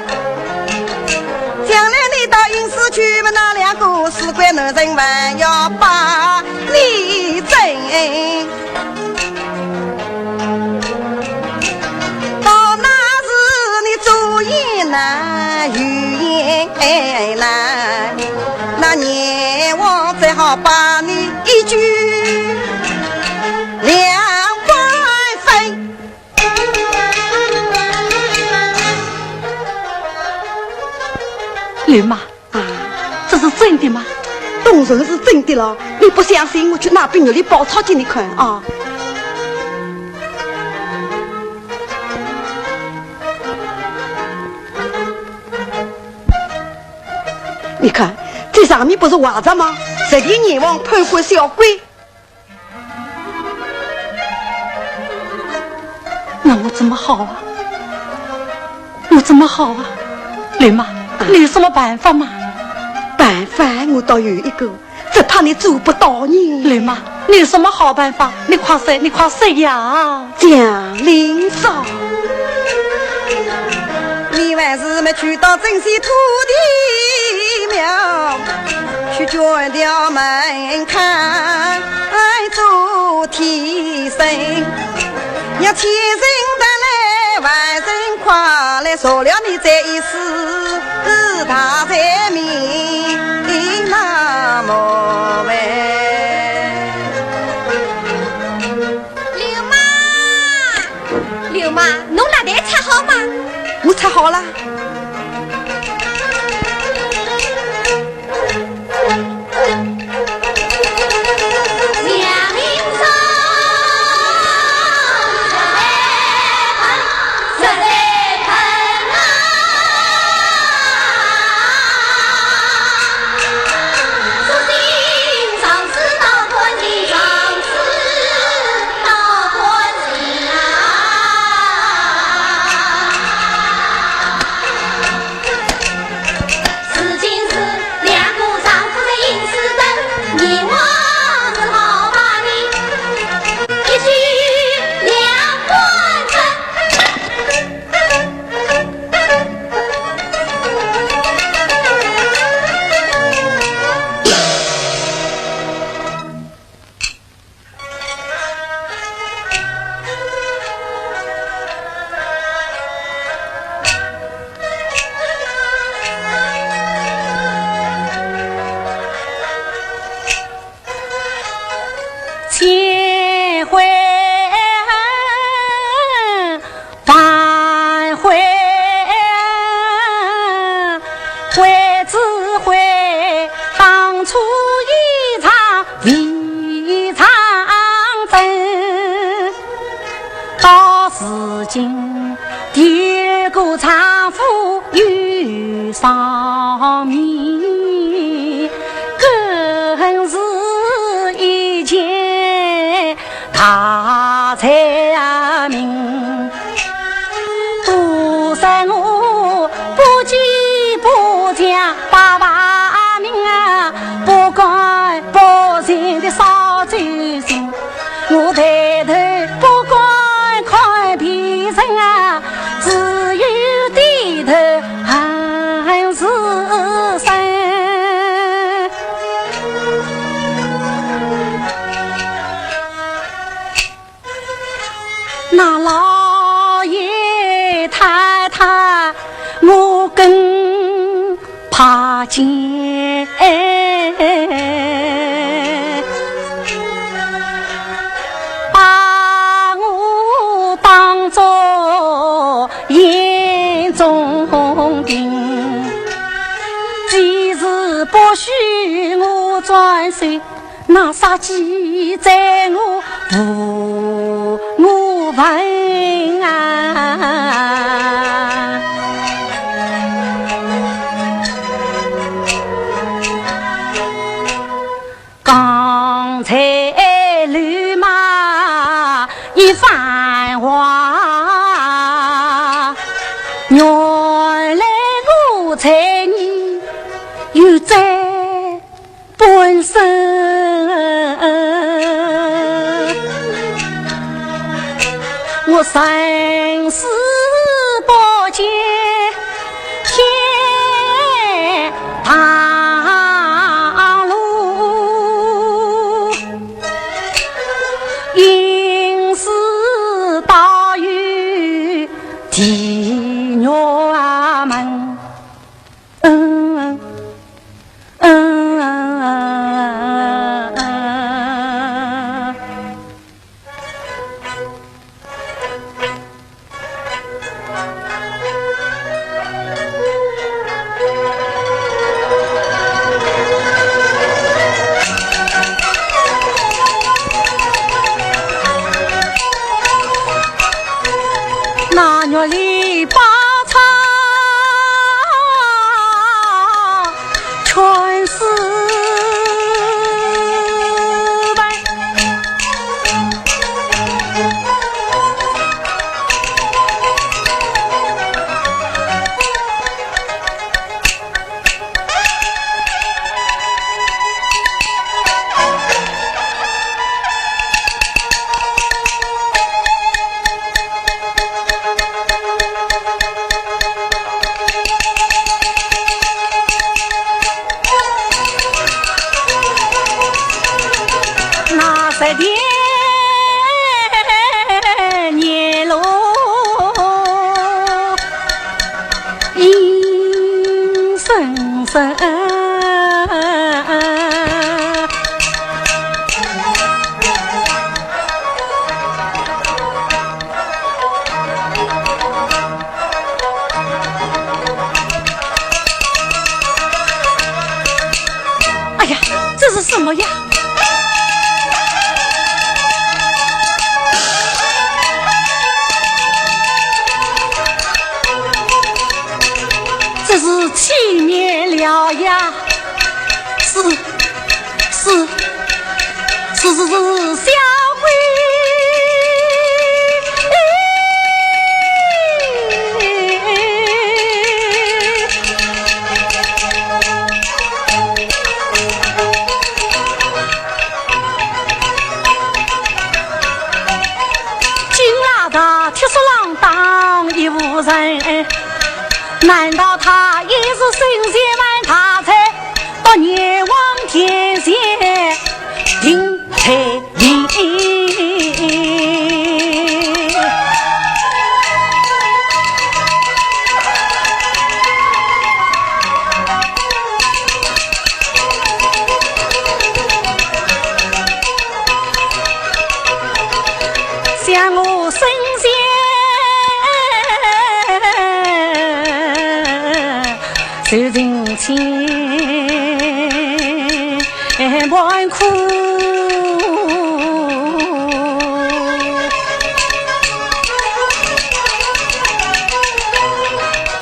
将来你到阴司去嘛，那两个死鬼男人还要把你整。到那时你主意难，语言难，那阎王只好把你一句2万分。刘妈啊，这是真的吗？当然是真的了。你不相信，我去拿冰肉里包抄给你看啊。你看，这上面不是画着吗？这里阎王判官小鬼。那我怎么好啊？我怎么好啊？刘妈，你有什么办法吗？办法我倒有一个，只怕你做不到呢。刘妈，你有什么好办法？你快说，你快说呀！江林嫂，你还是没去到珍稀土地庙，去转掉门看做替身，让千人得来万人夸，来说了你这一世大财命那么为。刘妈，侬那台吃好吗？我吃好了。上面更是一件大财命，多少我不急不讲把把命啊，不该百姓的少走心，我抬头不该看别人啊，只有低头还是生。那老爷太太我更怕见，把我当作眼中钉，既是不许我转身，那杀鸡在我不我问啊，刚才吕马一番话，让才你有在本身，我生死不见天堂路，应是大雨地狱门。那月里八草全是白，那3天年路阴森森，哎呀，这是什么呀？这是气灭了呀，是小鬼。金拉的铁丝郎当一无人，难道他也是神仙满他才到阎王天仙定彩银？像我神仙受尽千万苦，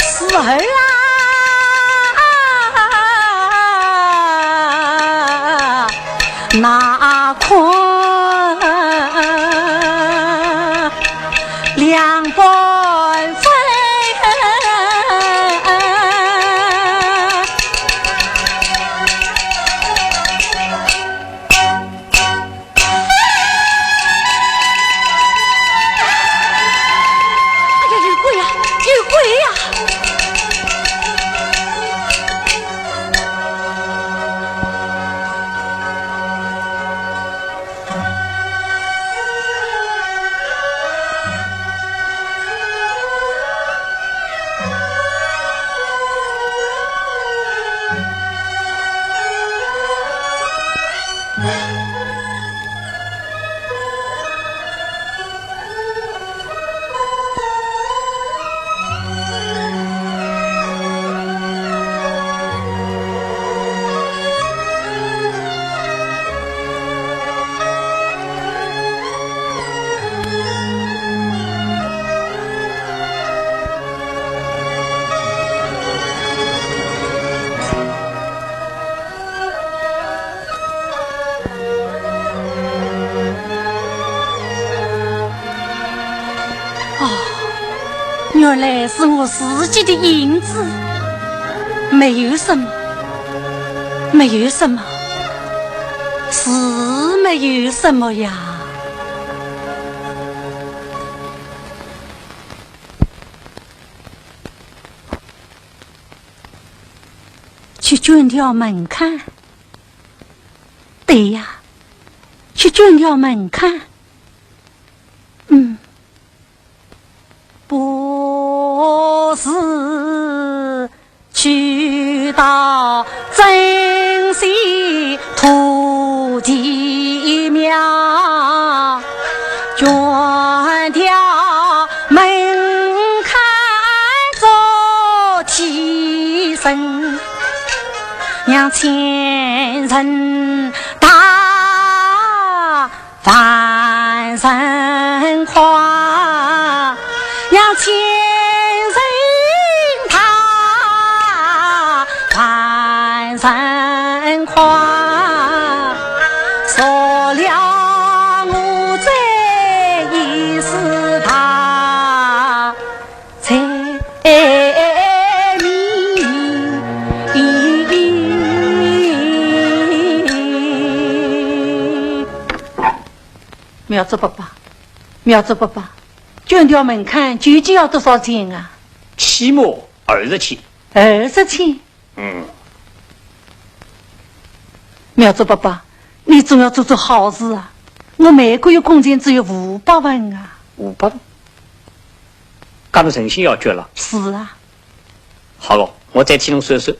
死后那困两半分，有鬼呀，有鬼呀！原来是我自己的影子。没有什么，没有什么，是没有什么呀。去卷条门看，对呀，去卷条门看。不是去到真心土地庙，卷条门看做替身，让前人打万人夸，让前人他万人夸，说了我这一世他才苗子伯伯，苗子伯伯，卷条门槛究竟要多少钱啊？起码20千。20千。苗子伯伯，你总要做做好事啊！我每个月工钱只有500文啊。500，干得诚心要绝了。是啊。好了，我再替侬算算，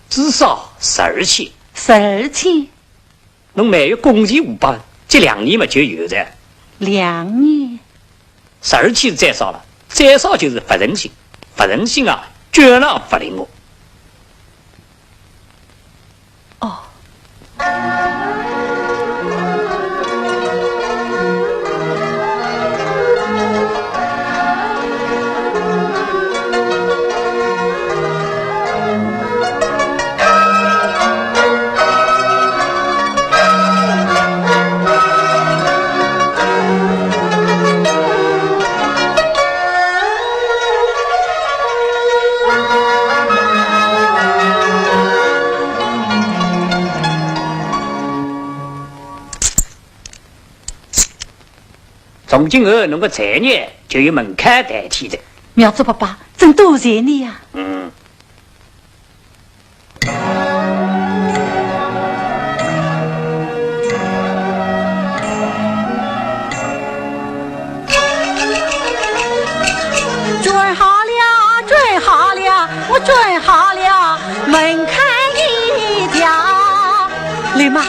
至少12千。12千。侬每月工钱500，这2年嘛就有的。2年。12千是再少了，再少就是不人性，不人性啊，绝了不灵我。哦。从今后侬个财业就由门槛代替的。苗子伯伯，真多谢你呀！准好了，准好了，我准好了，门槛一条。雷妈，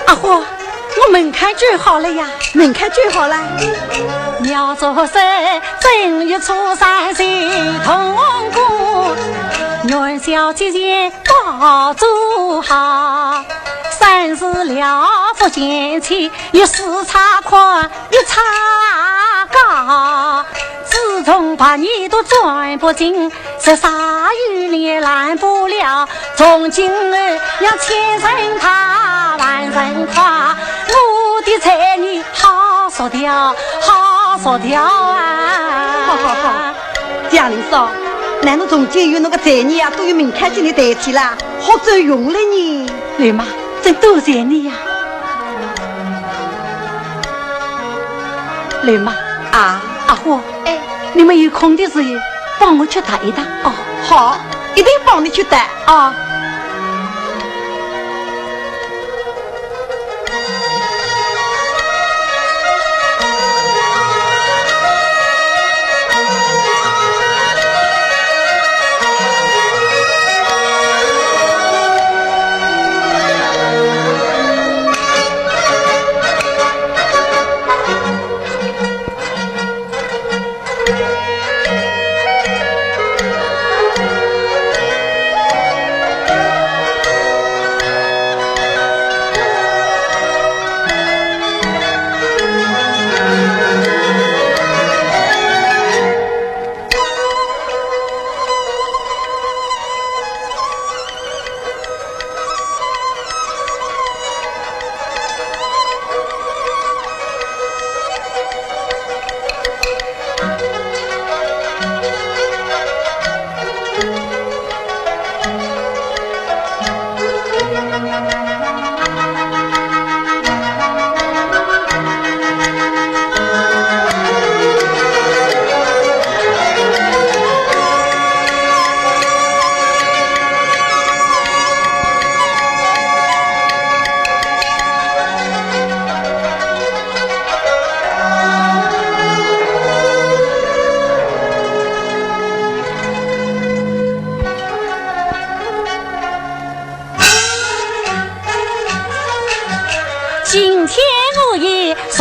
阿花，我门槛准好了呀，门槛准好了。苗族生正月初3岁同过，元宵节前爆竹好，三是了福前期有4叉宽1叉高，自从把你都转不进，这啥雨连拦不了，从今儿要千人他万人夸，我的财你好说掉，好说掉啊！好，蒋林嫂，难道从今有那个财业啊都有门槛金的代替了，好走用了呢？雷妈，真多谢你呀！雷妈啊，阿花，你们有空的时候帮我去打一打哦。好，一定帮你去打啊。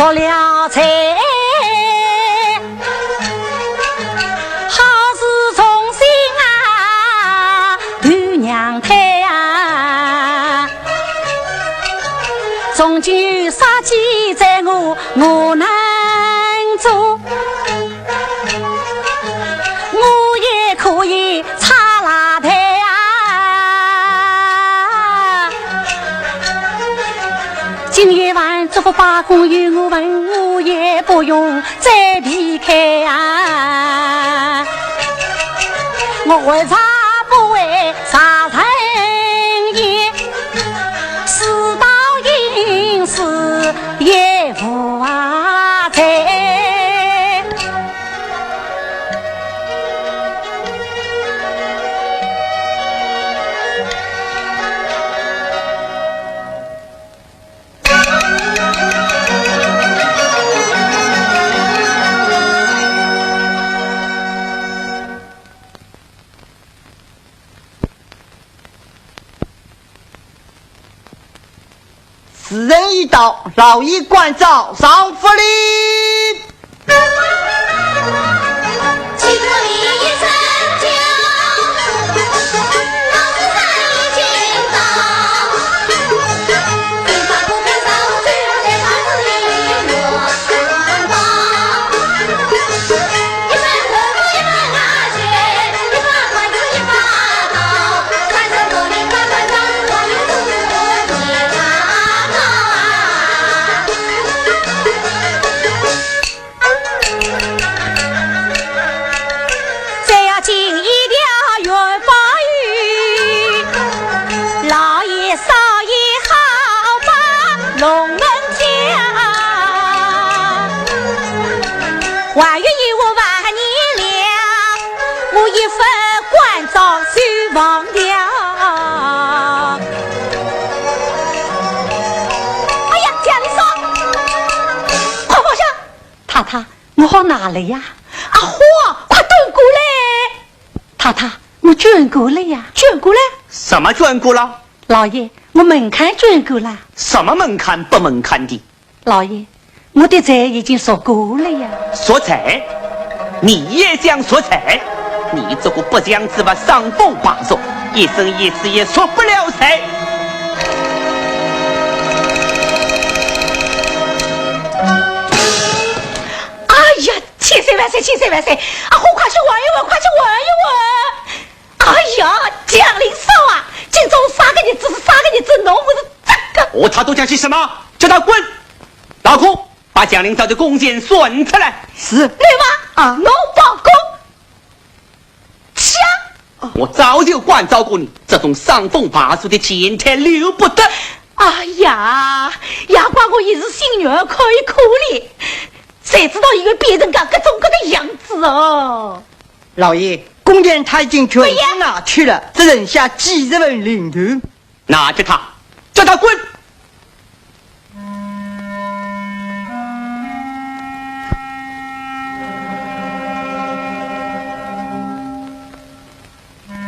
做了财，好事从心啊，女娘胎啊，终究杀鸡在我难做，我也可以擦邋遢啊。今夜晚祝福八公有我问，我也不用再离开啊。我为啥不为啥人也世道应是也无啊在。时人一到，老爷关照上福礼。七福礼一声叫，老子三一见到，平发不平手，最后在发子里落山包。一份和睦一份阿血，一把筷子一把刀，三声福礼快快上，我有福你看。再要进一条元宝鱼，老爷少爷好把龙门跳，万月有我万年了，我一份关照就忘了。哎呀，家里说，快跑下！太太，我好哪来呀？阿花，快动过来！太太，我转过来呀，转过来！什么转过了？老爷，我门槛转过了。什么门槛不门槛的？老爷，我的债已经说过了呀。说财？你也想说财？你这个不讲子吧，伤风化作，一生一世也说不了财。哎呀，千岁万岁，千岁万岁！啊，我快去闻一闻，快去闻一闻！哎呀，江陵少啊，今朝啥个日子是啥个日子？侬不是这个？哦，他都讲些什么？叫他滚！老孔，把江陵少的弓箭顺出来。是。对吗？啊，侬报功。枪！我早就关照过你，这种伤风爬树的贱态留不得。哎呀，也怪我一时心软，可以可怜，谁知道伊会变成个各种各的样子哦。老爷，宫殿他已经全部拿去了，只剩下几十份零头。拿着他，叫他滚！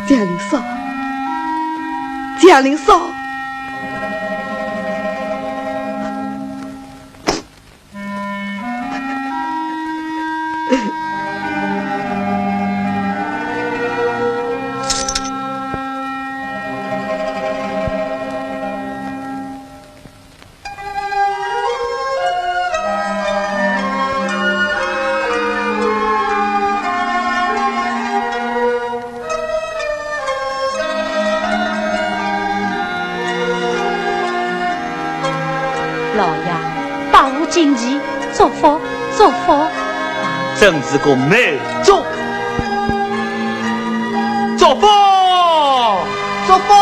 江陵少，江陵少。老爷，百无禁忌，祝福祝福。真是个美中，祝福祝福。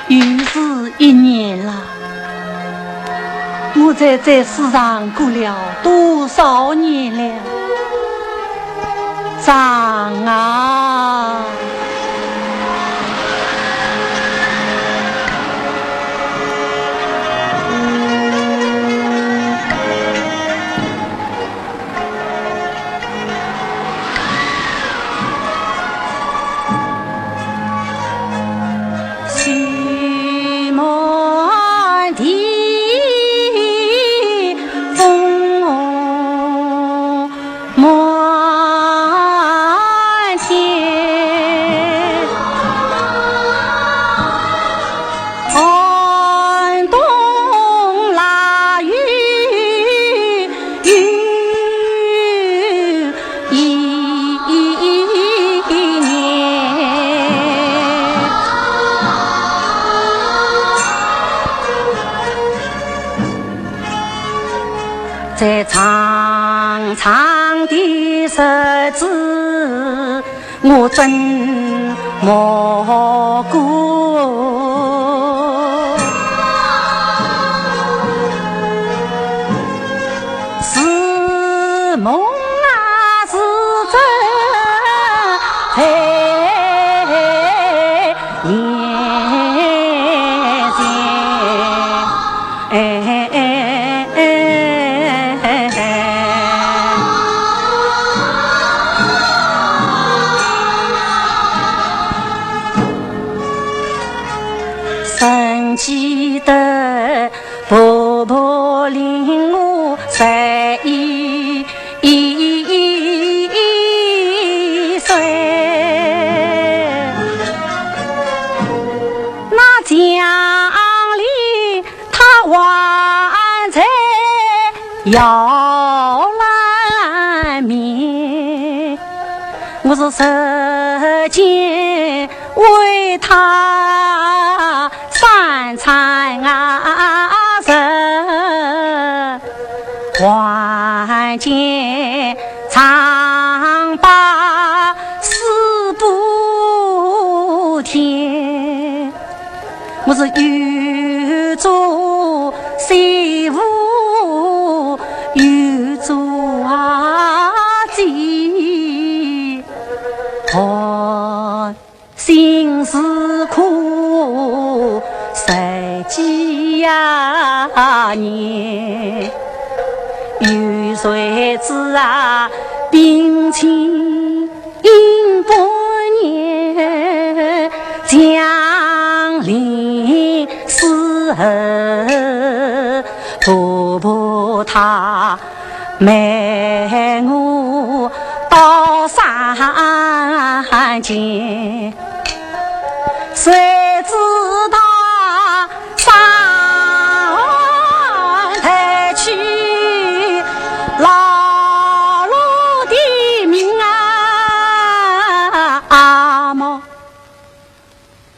又是一年了。我在这世上过了多少年了？长啊！在长长的日子，我真莫过，是梦啊是真，在眼前。记得婆婆领我11岁，那家里他碗菜要来面，我是时间为他三餐啊食，还见长把四不甜，我是又做媳妇又做姐，心是苦十几年，有谁知啊病情半年，降临时候，婆婆她卖我到山间，谁知道上台去老路的命啊，阿嬷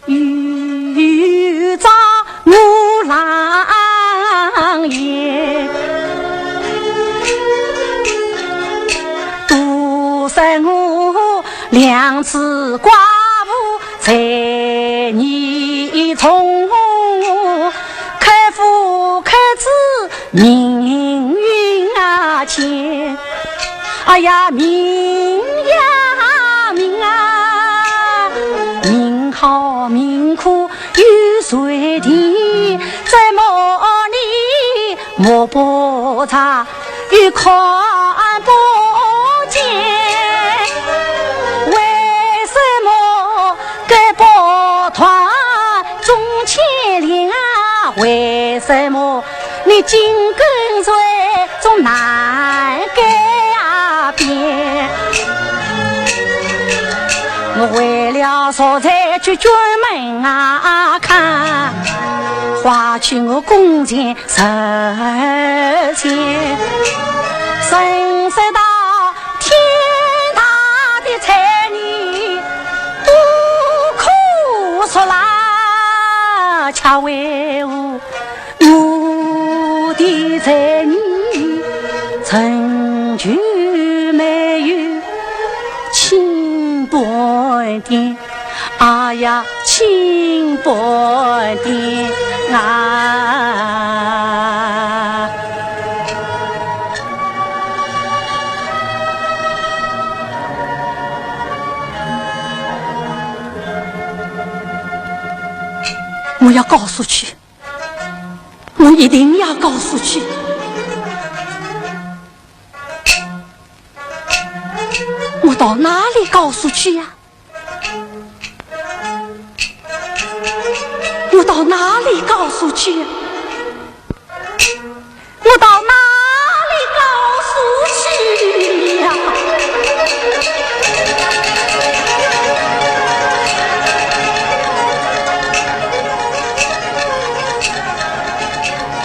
遇着我郎爷，多生我两次寡妇才你从开父开子命运啊牵，哎呀命呀命啊，命好命苦有谁的，怎么你莫不查与看不见，为什么该抱团中牵连啊，为什么你紧跟随总难改变，我为了所在去专门啊看，花去我工钱10钱，深色到天大的财你不苦说啦，恰为我的财你成就没有轻薄点，哎呀，轻薄的啊！我要告诉去，我一定要告诉去。我到哪里告诉去呀？我到哪里告诉去呀？我到哪里告诉去呀？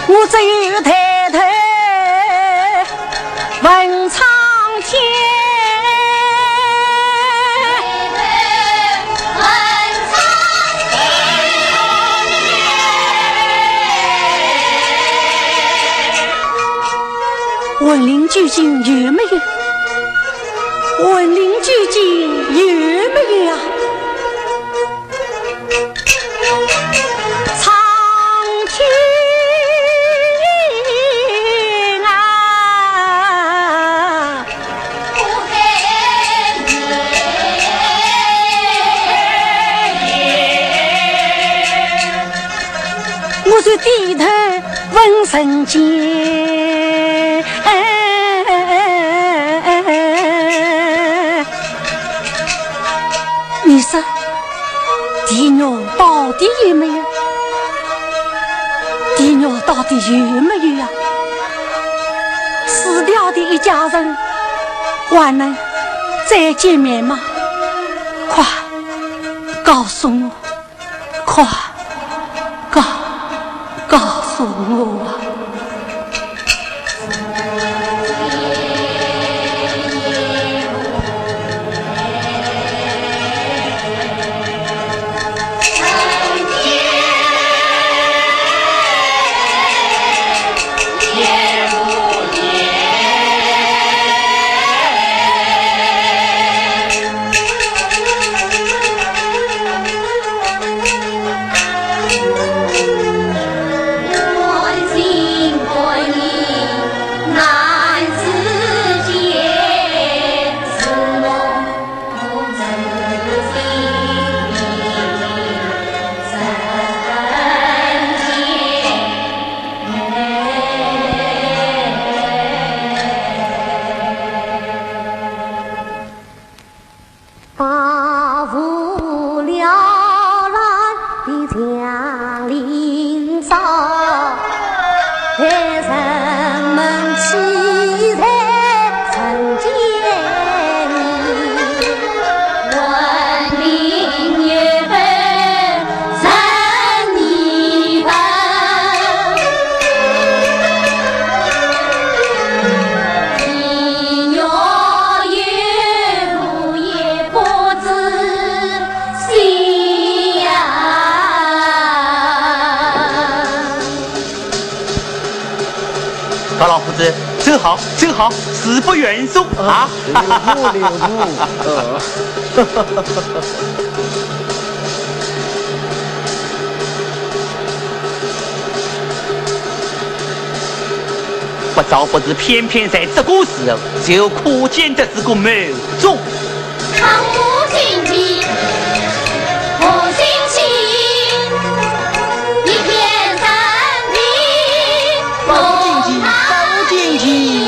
我只有抬头问苍天。文林究竟有没有？文林究竟有没有啊？苍天啊，我就低头问神仙。你说地狱到底有没有？地狱到底有没有呀？死掉的一家人还能再见面吗？快告诉我，快告诉我啊！高老夫子，正好，死不远送啊！留步。不招不知，偏偏在这个时候，就可见的是个谋中。唐不进计，不心情，一片三平，不进计。